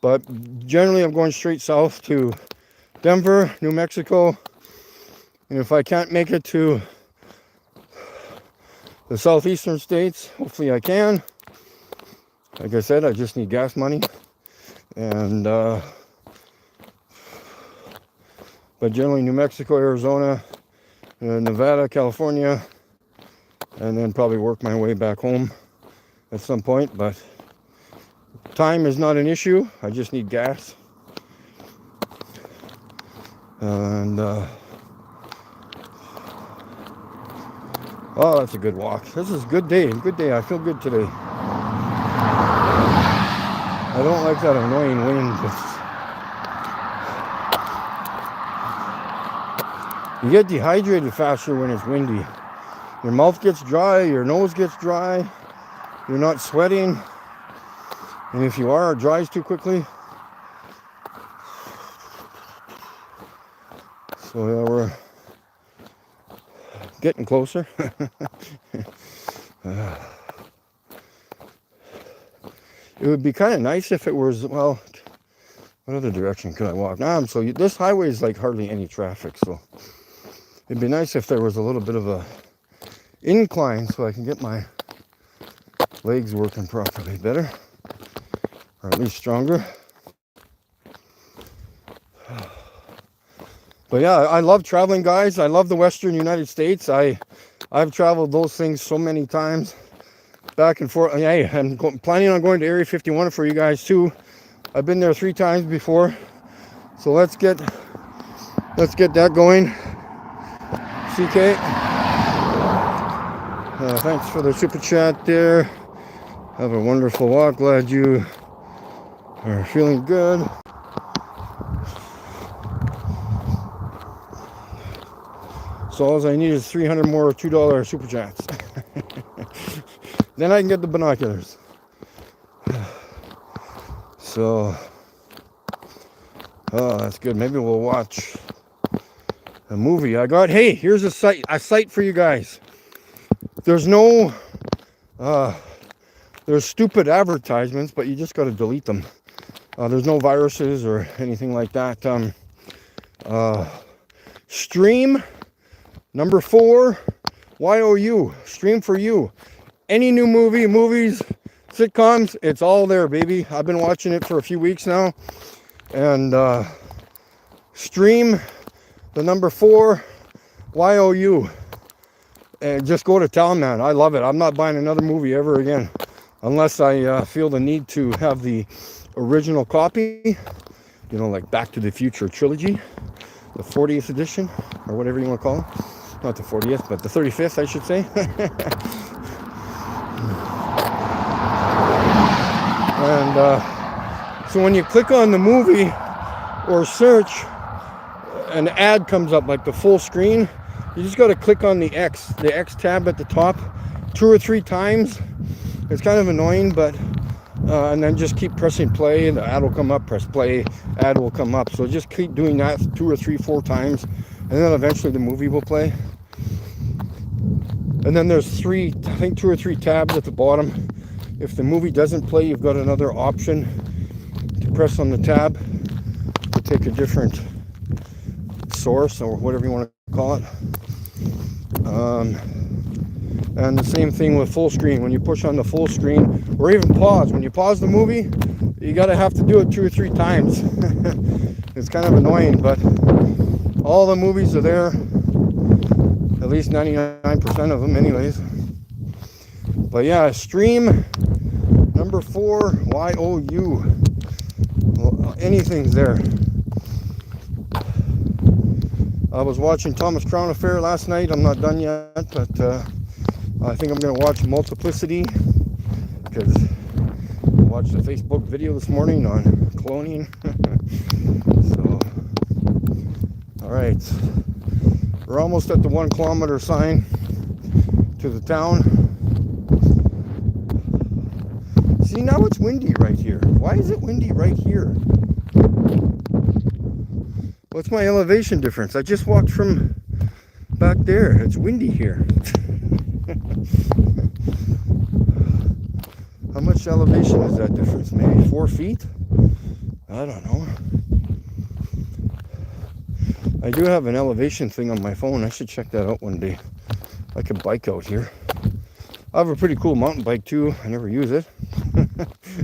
A: But generally, I'm going straight south to Denver, New Mexico. And if I can't make it to the southeastern states, hopefully I can. Like I said, I just need gas money. And, but generally New Mexico, Arizona, Nevada, California, and then probably work my way back home at some point. But time is not an issue. I just need gas. And oh, that's a good walk. This is a good day. Good day. I feel good today. I don't like that annoying wind. You get dehydrated faster when it's windy. Your mouth gets dry, your nose gets dry, you're not sweating, and if you are, it dries too quickly. So yeah, we're getting closer. It would be kind of nice if it was, well, what other direction could I walk? So this highway is like hardly any traffic, so it'd be nice if there was a little bit of a incline so I can get my legs working properly better, or at least stronger. But yeah, I love traveling, guys. I love the Western United States. I've traveled those things so many times, back and forth. Hey, I'm planning on going to Area 51 for you guys too. I've been there 3 times before, so let's get that going. CK, thanks for the super chat there. Have a wonderful walk. Glad you are feeling good. So all I need is 300 more $2 super chats. Then I can get the binoculars. So, oh, that's good. Maybe we'll watch a movie. Hey, here's a site for you guys. There's no, there's stupid advertisements, but you just got to delete them. There's no viruses or anything like that. Stream number 4, YOU, Stream for You. Any new movies, sitcoms, it's all there, baby. I've been watching it for a few weeks now. And stream the number 4, YOU. And just go to town, man. I love it. I'm not buying another movie ever again, unless I feel the need to have the original copy, you know, like Back to the Future trilogy, the 40th edition, or whatever you want to call it. Not the 40th, but the 35th, I should say. And so when you click on the movie or search, an ad comes up, like the full screen. You just got to click on the X tab at the top 2 or 3 times. It's kind of annoying, but and then just keep pressing play, and the ad will come up. Press play, ad will come up. So just keep doing that 2 or 3, 4 times, and then eventually the movie will play. And then there's 2 or 3 tabs at the bottom. If the movie doesn't play, you've got another option to press on the tab to take a different source or whatever you want to call it. And the same thing with full screen. When you push on the full screen, or even pause, when you pause the movie, you gotta have to do it 2 or 3 times. It's kind of annoying, but all the movies are there, at least 99% of them anyways. But yeah, stream number 4, YOU. Well, anything's there. I was watching Thomas Crown Affair last night. I'm not done yet, but I think I'm going to watch Multiplicity, because I watched a Facebook video this morning on cloning. So, all right. We're almost at the 1 kilometer sign to the town. See, now it's windy right here. Why is it windy right here? What's my elevation difference? I just walked from back there. It's windy here. How much elevation is that difference? Maybe 4 feet? I don't know. I do have an elevation thing on my phone. I should check that out one day. I could bike out here. I have a pretty cool mountain bike too. I never use it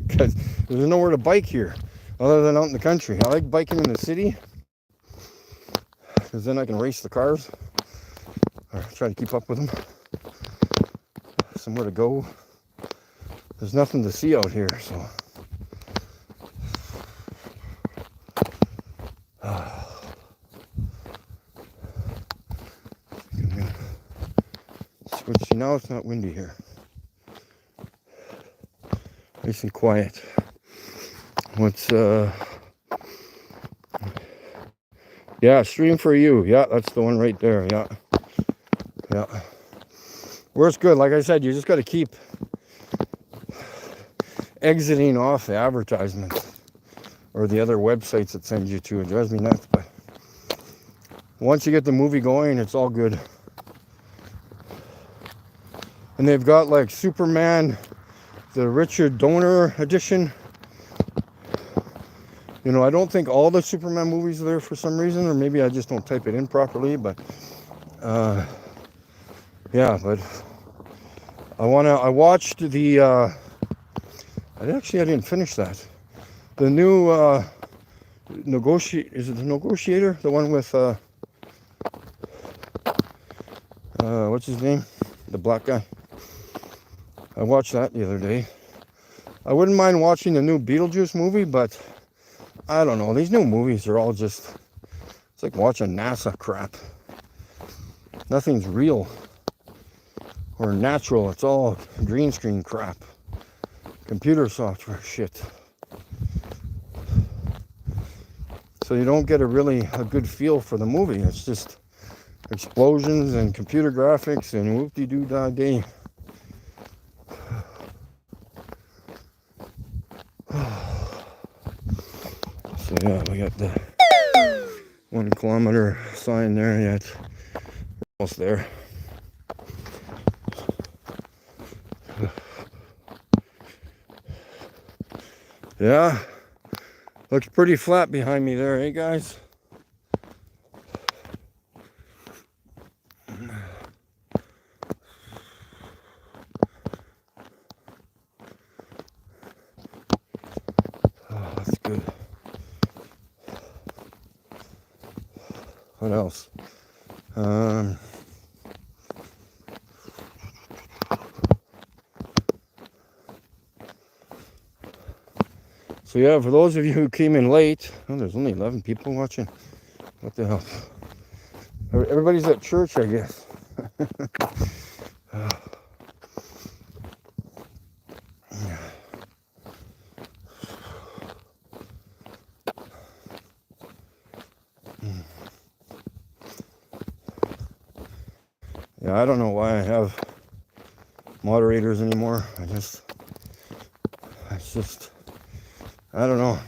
A: because there's nowhere to bike here other than out in the country. I like biking in the city because then I can race the cars or try to keep up with them. Somewhere to go. There's nothing to see out here, so. Switch. Now it's not windy here. Nice and quiet. What's Yeah, Stream for You. Yeah, that's the one right there. Yeah. Yeah. Where it's good, like I said, you just got to keep exiting off the advertisements or the other websites that send you to. It drives me nuts, but once you get the movie going, it's all good. And they've got like Superman, the Richard Donner edition. You know, I don't think all the Superman movies are there for some reason, or maybe I just don't type it in properly, but yeah, but I watched the I didn't finish that. The new is it the Negotiator? The one with what's his name? The black guy. I watched that the other day. I wouldn't mind watching the new Beetlejuice movie, but I don't know. These new movies are all just, it's like watching NASA crap. Nothing's real or natural. It's all green screen crap. Computer software shit. So you don't get a good feel for the movie. It's just explosions and computer graphics and whoop-de-doo-da-day. So yeah, we got the 1 kilometer sign there yet. We're almost there. Yeah, looks pretty flat behind me there, eh guys? Oh, that's good. What else? So yeah, for those of you who came in late, oh, there's only 11 people watching. What the hell? Everybody's at church, I guess. Yeah, I don't know why I have moderators anymore. I don't know.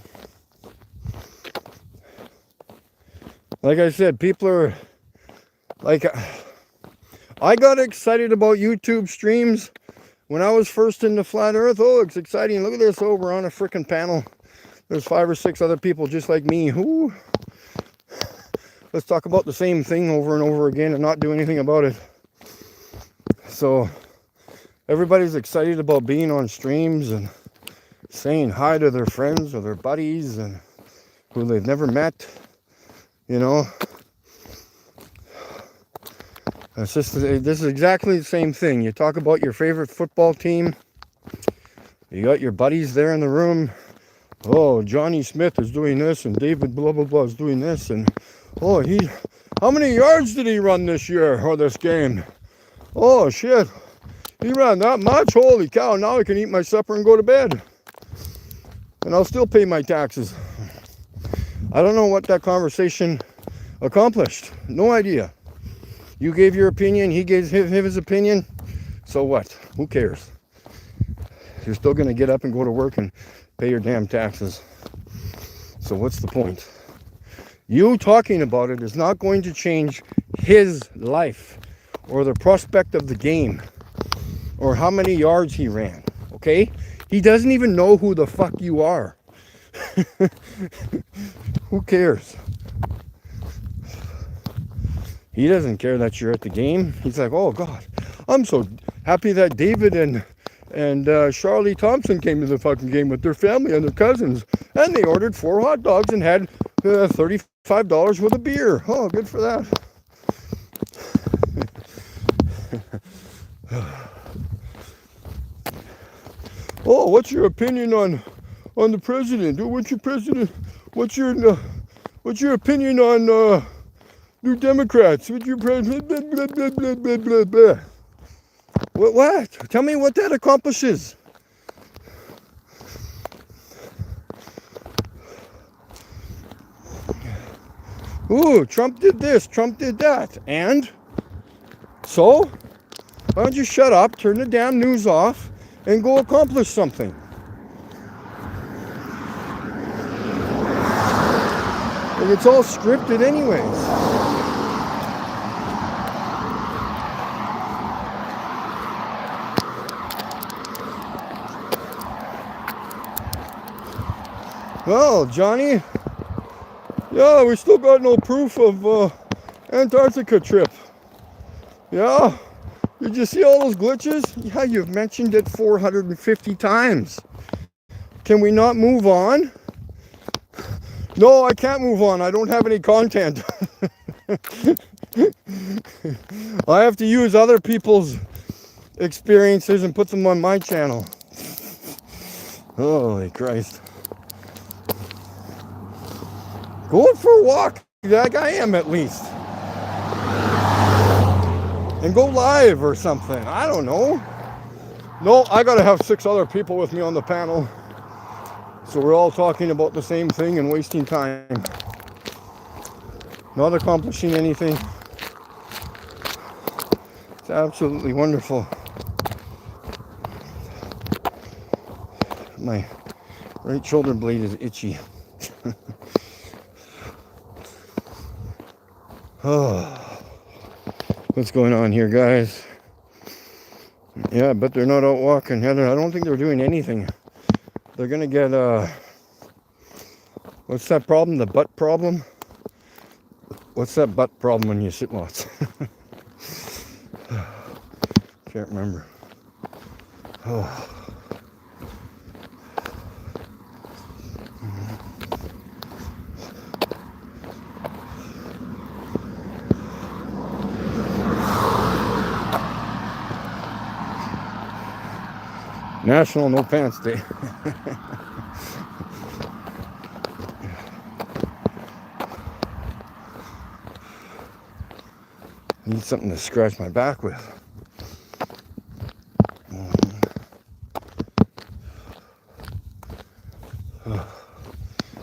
A: Like I said, people are like, I got excited about YouTube streams when I was first into Flat Earth. Oh, it's exciting. Look at this. Oh, we're on a freaking panel. There's 5 or 6 other people just like me. Who? Let's talk about the same thing over and over again and not do anything about it. So everybody's excited about being on streams and saying hi to their friends or their buddies and who they've never met, you know. This is exactly the same thing. You talk about your favorite football team. You got your buddies there in the room. Oh, Johnny Smith is doing this and David blah blah blah is doing this, and oh, how many yards did he run this year or this game? Oh shit, he ran that much? Holy cow, now I can eat my supper and go to bed. And I'll still pay my taxes. I don't know what that conversation accomplished. No idea. You gave your opinion, he gave his opinion. So what? Who cares? You're still going to get up and go to work and pay your damn taxes. So what's the point? You talking about it is not going to change his life or the prospect of the game or how many yards he ran. Okay? He doesn't even know who the fuck you are. Who cares? He doesn't care that you're at the game. He's like, oh God, I'm so happy that David and Charlie Thompson came to the fucking game with their family and their cousins, and they ordered 4 hot dogs and had $35 worth of beer. Oh, good for that. Oh, what's your opinion on the president? What's your opinion on New Democrats? What's your president? Blah, blah, blah, blah, blah, blah, blah. What? Tell me what that accomplishes. Ooh, Trump did this, Trump did that. And so, why don't you shut up, turn the damn news off, and go accomplish something? Like, it's all scripted anyways. Well, Johnny, yeah, we still got no proof of Antarctica trip. Yeah, did you see all those glitches? Yeah, you've mentioned it 450 times. Can we not move on? No, I can't move on. I don't have any content. I have to use other people's experiences and put them on my channel. Holy Christ. Go for a walk, like I am at least. And go live or something. I don't know. No, I gotta have 6 other people with me on the panel. So we're all talking about the same thing and wasting time. Not accomplishing anything. It's absolutely wonderful. My right shoulder blade is itchy. Oh, what's going on here, guys? Yeah, but they're not out walking. I don't think they're doing anything. They're gonna get what's that problem? The butt problem? What's that butt problem when you sit lots? Can't remember. Oh. National No Pants Day. Need something to scratch my back with.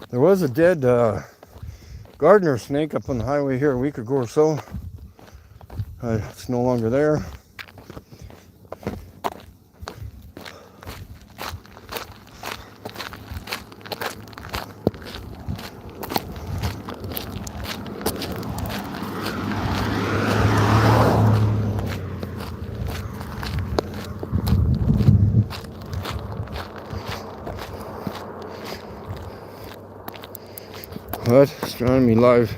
A: There was a dead gardener snake up on the highway here a week ago or so. It's no longer there. What? Astronomy Live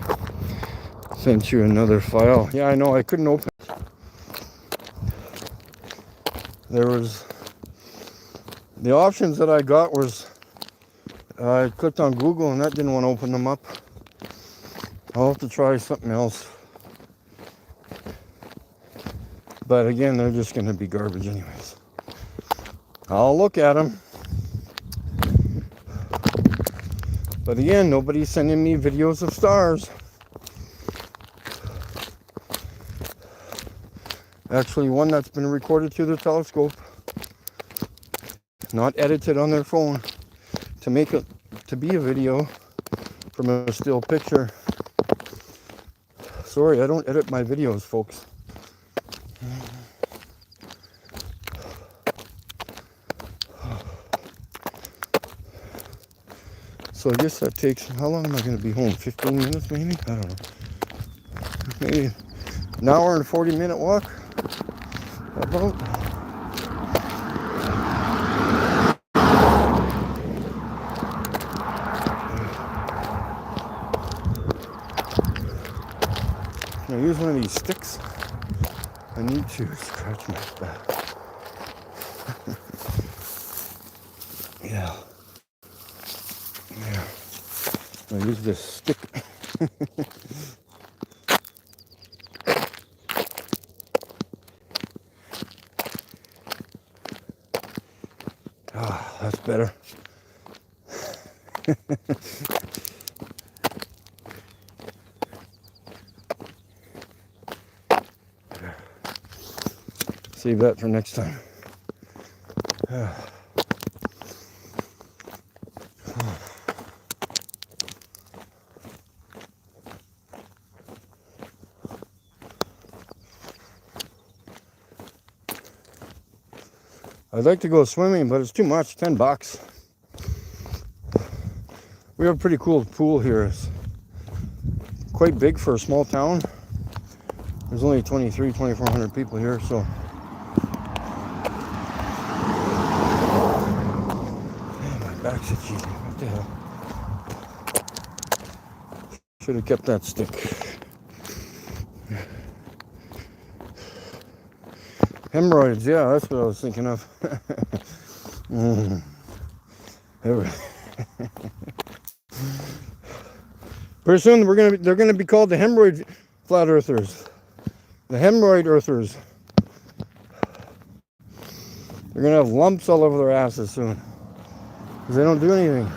A: sent you another file. Yeah, I know, I couldn't open it. There was, the options that I got was, I clicked on Google and that didn't want to open them up. I'll have to try something else. But again, they're just going to be garbage anyways. I'll look at them. But again, nobody's sending me videos of stars. Actually, one that's been recorded through the telescope, not edited on their phone to make it to be a video from a still picture. Sorry, I don't edit my videos, folks. So I guess that takes, how long am I going to be home? 15 minutes maybe? I don't know. Maybe an hour and 40-minute walk? About. Can I use one of these sticks? I need to scratch my back. Yeah. Yeah. I'll use this stick. Ah, that's better. Save that for next time. I'd like to go swimming, but it's too much, $10. We have a pretty cool pool here. It's quite big for a small town. There's only 2,400 people here, so. Man, my back's itchy. What the hell? Should have kept that stick. Hemorrhoids, yeah, that's what I was thinking of. Pretty soon they're gonna be called the hemorrhoid flat earthers. The hemorrhoid earthers. They're gonna have lumps all over their asses soon. Because they don't do anything.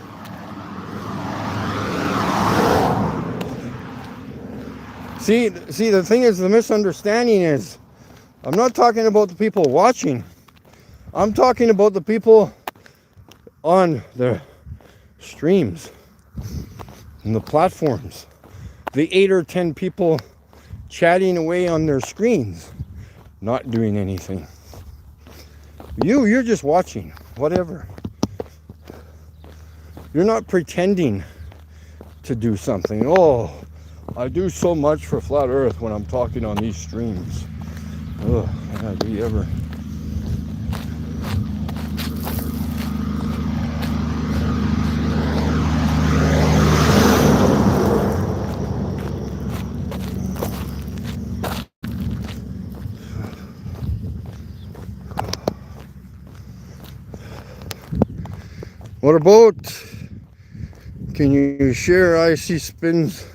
A: See, the thing is, the misunderstanding is, I'm not talking about the people watching. I'm talking about the people on the streams and the platforms. The 8 or 10 people chatting away on their screens, not doing anything. You're just watching, whatever. You're not pretending to do something. Oh, I do so much for Flat Earth when I'm talking on these streams. Oh, yeah, do you ever? What about, can you share IC Spin's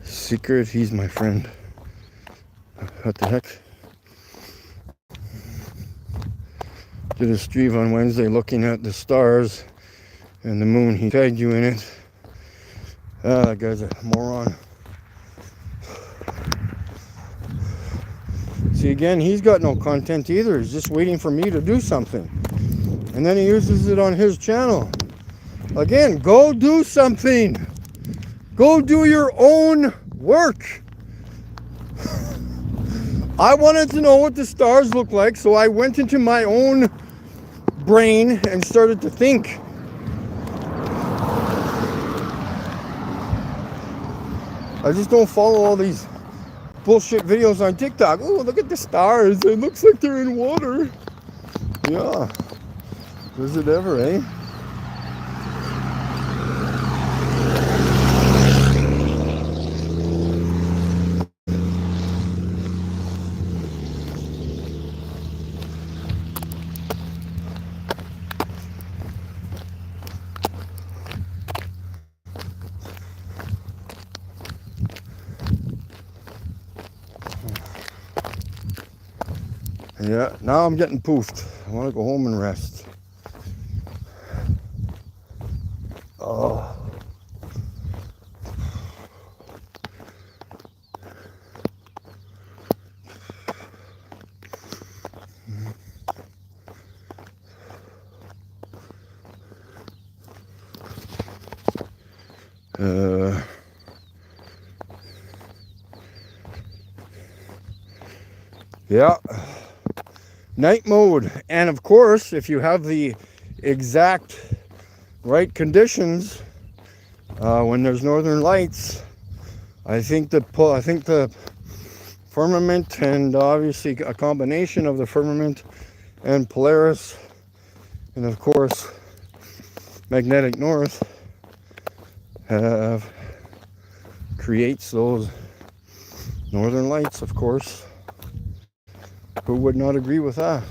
A: secret? He's my friend. What the heck? Did a stream on Wednesday looking at the stars and the moon. He tagged you in it. Ah, that guy's a moron. See, again, he's got no content either. He's just waiting for me to do something. And then he uses it on his channel. Again, go do something. Go do your own work. I wanted to know what the stars look like, so I went into my own brain and started to think. I just don't follow all these bullshit videos on TikTok. Oh, look at the stars. It looks like they're in water. Yeah. Does it ever, eh? Yeah, now I'm getting poofed. I want to go home and rest. Oh. Yeah. Night mode. And of course, if you have the exact right conditions, when there's northern lights, I think the firmament, and obviously a combination of the firmament and Polaris, and of course magnetic north, creates those northern lights. Of course, who would not agree with that?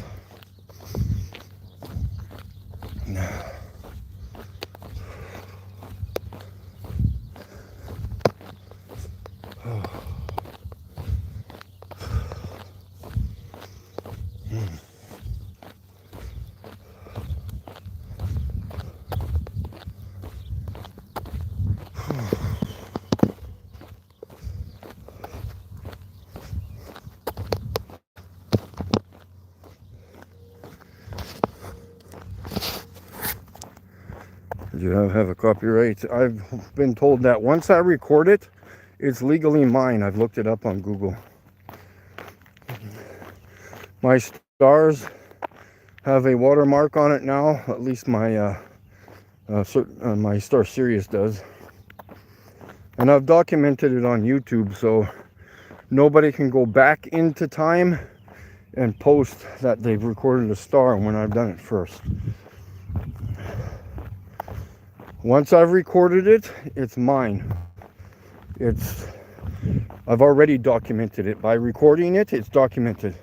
A: You have a copyright. I've been told that once I record it, it's legally mine. I've looked it up on Google. My stars have a watermark on it now. At least my my Star Sirius does. And I've documented it on YouTube, so nobody can go back into time and post that they've recorded a star when I've done it first. Once I've recorded it, it's mine. I've already documented it. By recording it, it's documented.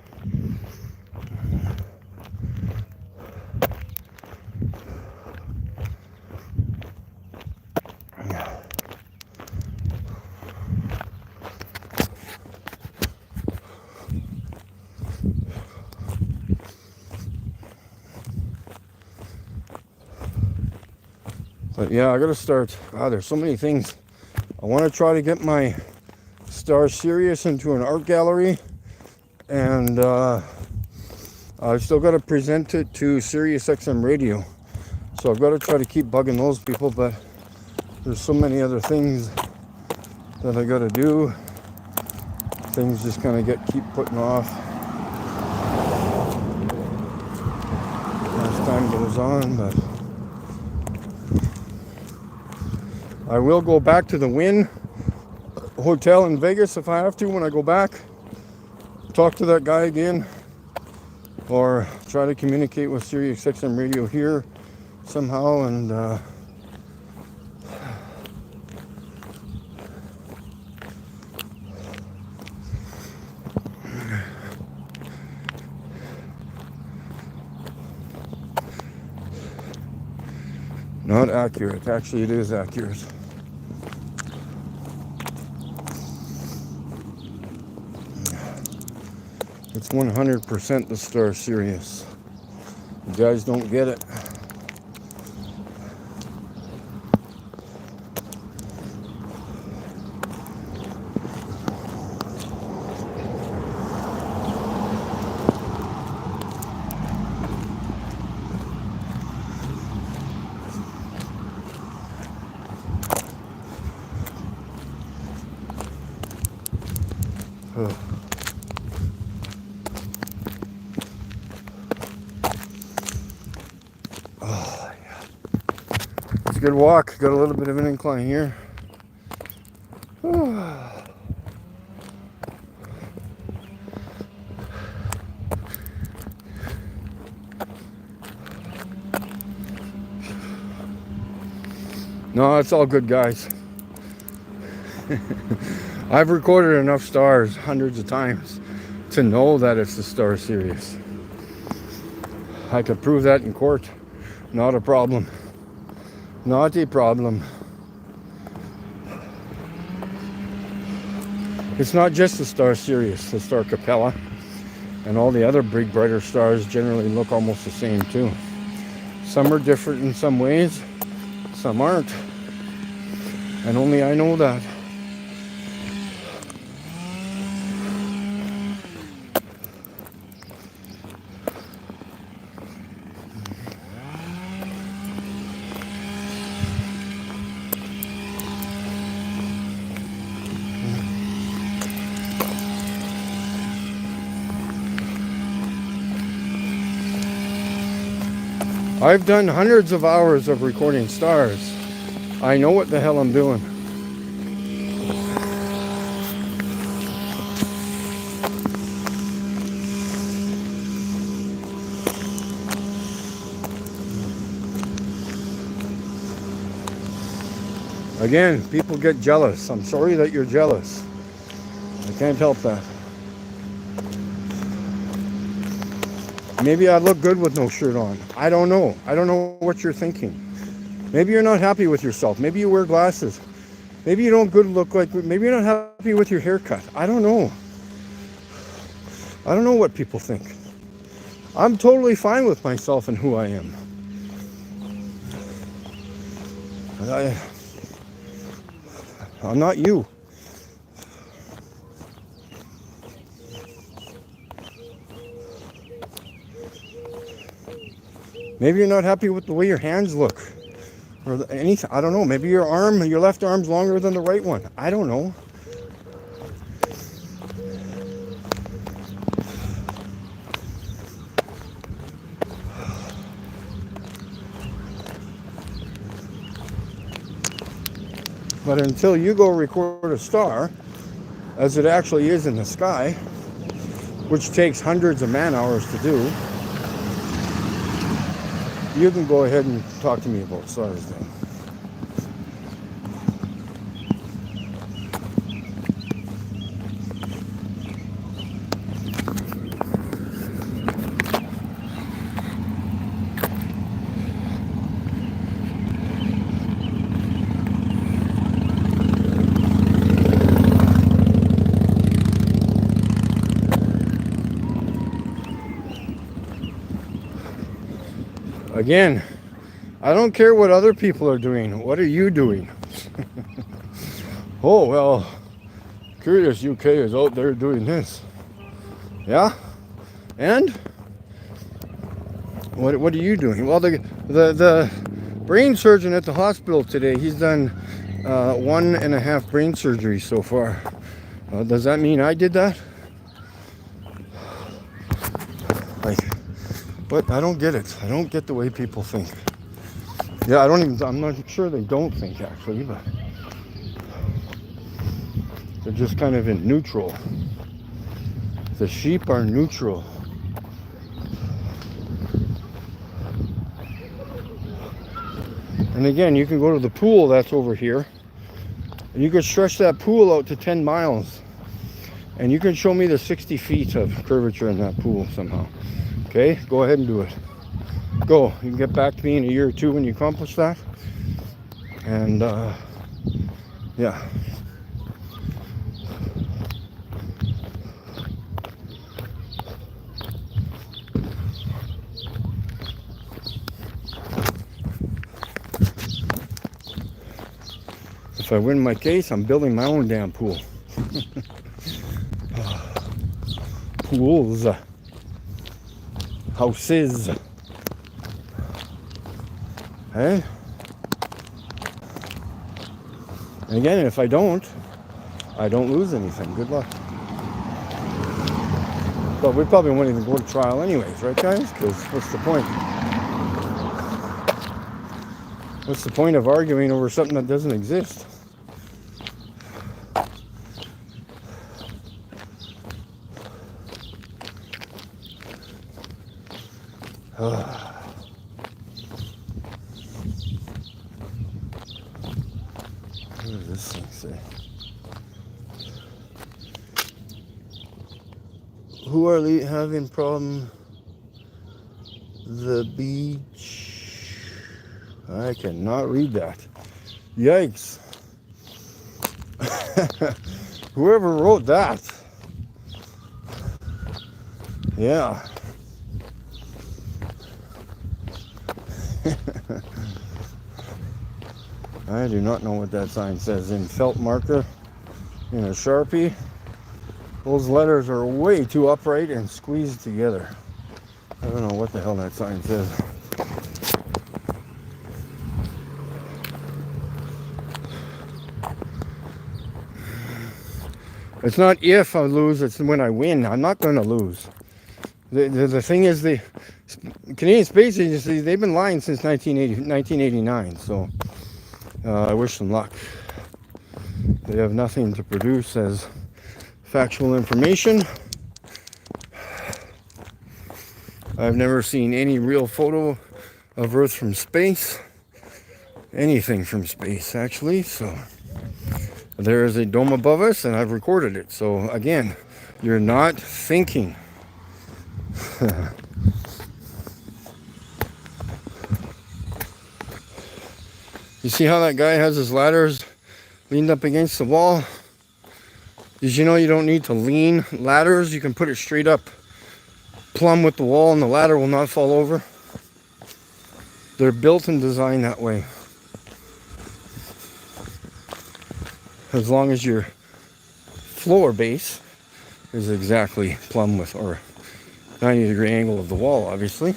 A: But yeah, I gotta start. Wow, there's so many things. I want to try to get my Star Sirius into an art gallery, and I've still got to present it to Sirius XM Radio. So I've got to try to keep bugging those people, but there's so many other things that I got to do. Things just kind of keep putting off as time goes on, but I will go back to the Wynn Hotel in Vegas if I have to when I go back. Talk to that guy again, or try to communicate with Sirius XM Radio here somehow, and not accurate. Actually, it is accurate. It's 100% the Star Sirius. You guys don't get it. Oh, yeah. It's a good walk. Got a little bit of an incline here. No, it's all good, guys. I've recorded enough stars hundreds of times to know that it's the Star Sirius. I could prove that in court. Not a problem. Not a problem. It's not just the Star Sirius, the Star Capella, and all the other big brighter stars generally look almost the same too. Some are different in some ways, some aren't. And only I know that. I've done hundreds of hours of recording stars. I know what the hell I'm doing. Again, people get jealous. I'm sorry that you're jealous. I can't help that. Maybe I look good with no shirt on. I don't know. I don't know what you're thinking. Maybe you're not happy with yourself. Maybe you wear glasses. Maybe you don't look like. Maybe you're not happy with your haircut. I don't know. I don't know what people think. I'm totally fine with myself and who I am. I'm not you. Maybe you're not happy with the way your hands look, or anything. I don't know. Maybe your left arm's longer than the right one. I don't know. But until you go record a star, as it actually is in the sky, which takes hundreds of man hours to do, you can go ahead and talk to me about stars then. Again, I don't care what other people are doing. What are you doing? Oh, well, Curious UK is out there doing this. Yeah? And? What are you doing? Well, the brain surgeon at the hospital today, he's done 1.5 brain surgeries so far. Does that mean I did that? Like, but I don't get it. I don't get the way people think. Yeah, I'm not sure they don't think actually, but they're just kind of in neutral. The sheep are neutral. And again, you can go to the pool that's over here, and you could stretch that pool out to 10 miles. And you can show me the 60 feet of curvature in that pool somehow. Okay, go ahead and do it. Go. You can get back to me in a year or two when you accomplish that. And yeah. If I win my case, I'm building my own damn pool. Pools. Houses. Hey? And again, if I don't lose anything. Good luck. But we probably won't even go to trial anyways, right guys? Because what's the point? What's the point of arguing over something that doesn't exist? What does this thing say? Who are having problem? The beach. I cannot read that. Yikes. Whoever wrote that. Yeah. I do not know what that sign says. In felt marker, in a Sharpie. Those letters are way too upright and squeezed together. I don't know what the hell that sign says. It's not if I lose, it's when I win. I'm not going to lose. The thing is, the Canadian Space Agency, they've been lying since 1989, so I wish them luck. They have nothing to produce as factual information. I've never seen any real photo of Earth from space. Anything from space, actually, so there is a dome above us, and I've recorded it. So again, you're not thinking. You see how that guy has his ladders leaned up against the wall? Did you know you don't need to lean ladders? You can put it straight up plumb with the wall and the ladder will not fall over. They're built and designed that way. As long as your floor base is exactly plumb with, or 90-degree angle of the wall, obviously.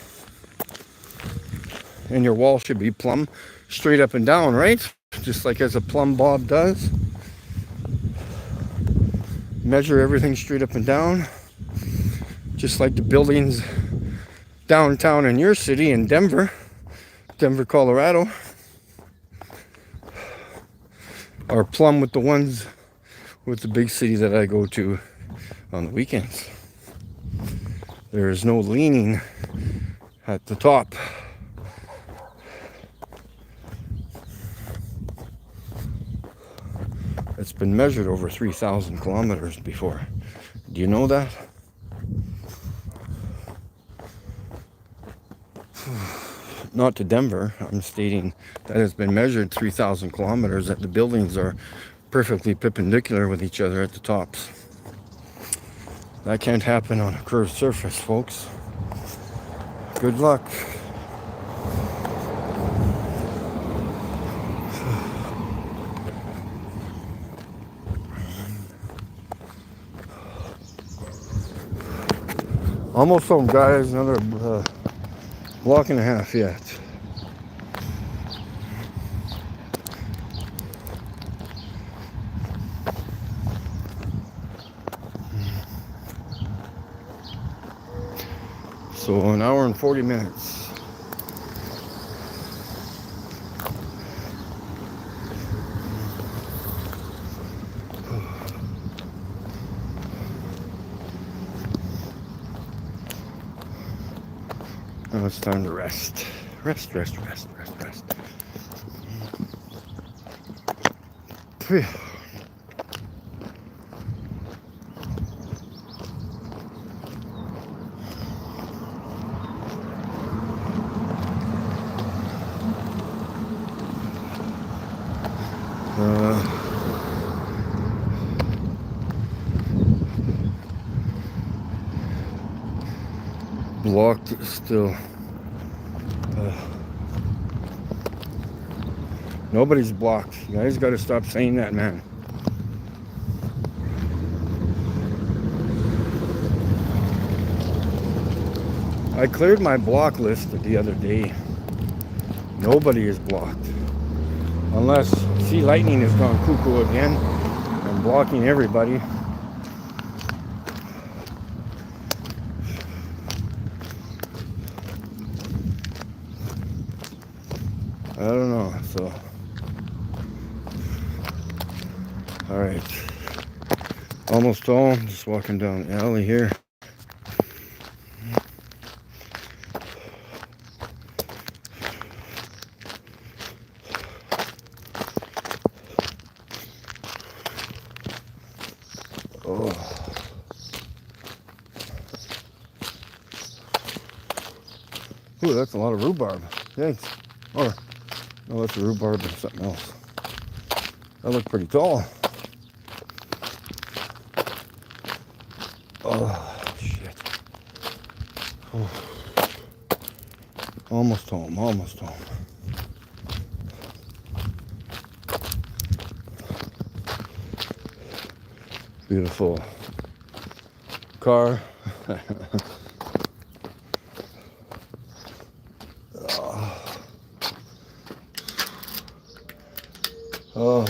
A: And your wall should be plumb straight up and down, right? Just like as a plumb bob does. Measure everything straight up and down. Just like the buildings downtown in your city in Denver, Colorado, are plumb with the ones with the big city that I go to on the weekends. There is no leaning at the top. It's been measured over 3,000 kilometers before. Do you know that? Not to Denver. I'm stating that it's been measured 3,000 kilometers, that the buildings are perfectly perpendicular with each other at the tops. That can't happen on a curved surface, folks. Good luck. Almost home, guys. Another block and a half yet. So an hour and 40 minutes. Now it's time to rest. Rest. Phew. Blocked still. Nobody's blocked. You guys got to stop saying that, man. I cleared my block list the other day. Nobody is blocked. Unless Sea Lightning has gone cuckoo again and blocking everybody. I don't know, so. Alright. Almost home. Just walking down the alley here. Oh. Ooh, that's a lot of rhubarb. Thanks. Or, no, that's a rhubarb and something else. That looked pretty tall. Oh, shit. Oh. Almost home. Beautiful car. Oh.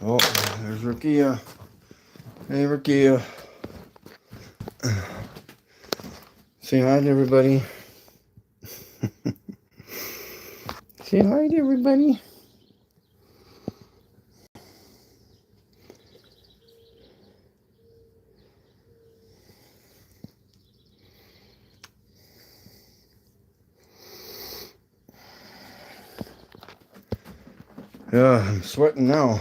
A: Oh, there's Rukia. Hey, Rukia. Say hi to everybody. Say hi to everybody. Yeah, I'm sweating now.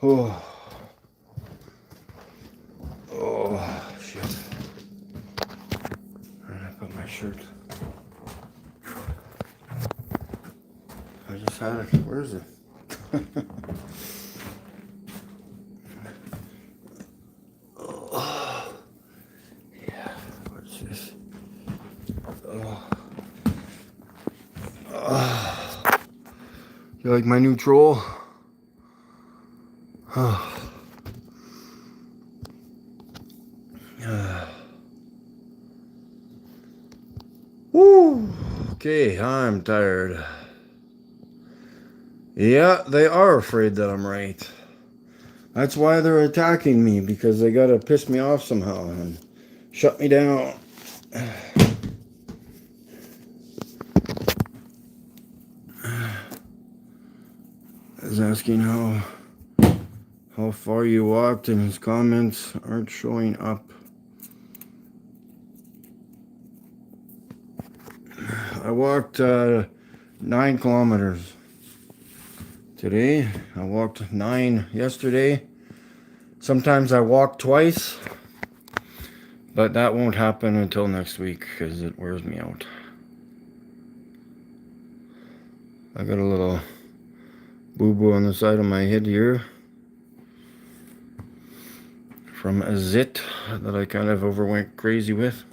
A: Oh. Oh, shit. Where did I put my shirt? I just had it. Where is it? Oh. Yeah, what's this? Oh. Oh. You like my new troll? Oh. Woo! Okay, I'm tired. Yeah, they are afraid that I'm right. That's why they're attacking me, because they gotta piss me off somehow and shut me down. Is asking how far you walked, and his comments aren't showing up. I walked 9 kilometers today. I walked 9 yesterday. Sometimes I walk twice, but that won't happen until next week because it wears me out. I got a little boo-boo on the side of my head here from a zit that I kind of went crazy with.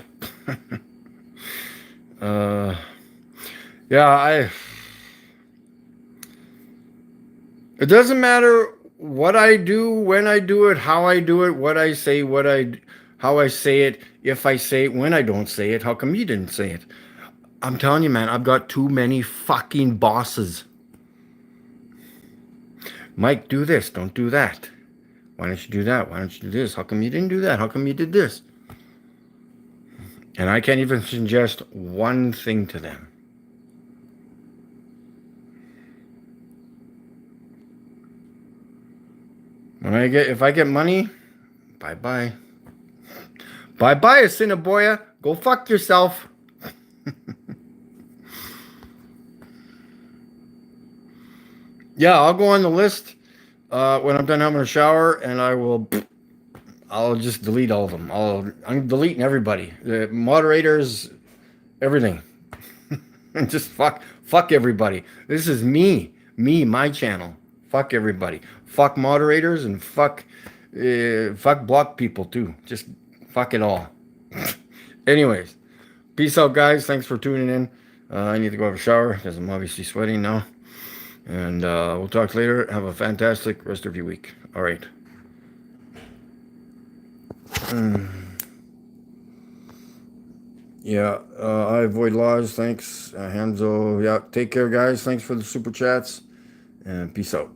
A: Yeah, it doesn't matter what I do, when I do it, how I do it, what I say, how I say it, if I say it, when I don't say it. How come you didn't say it? I'm telling you, man, I've got too many fucking bosses. Mike, do this, don't do that. Why don't you do that? Why don't you do this? How come you didn't do that? How come you did this? And I can't even suggest one thing to them. If I get money, bye-bye. Bye-bye, Assiniboia. Go fuck yourself. Yeah, I'll go on the list when I'm done having a shower, and I'll just delete all of them. I'm deleting everybody. The moderators, everything. And just fuck everybody. This is my channel. Fuck everybody. Fuck moderators and fuck block people too. Just fuck it all. Anyways, peace out, guys. Thanks for tuning in. I need to go have a shower because I'm obviously sweating now. And we'll talk later. Have a fantastic rest of your week. All right. Yeah, I avoid laws. Thanks, Hanzo. Yeah, take care, guys. Thanks for the super chats. And peace out.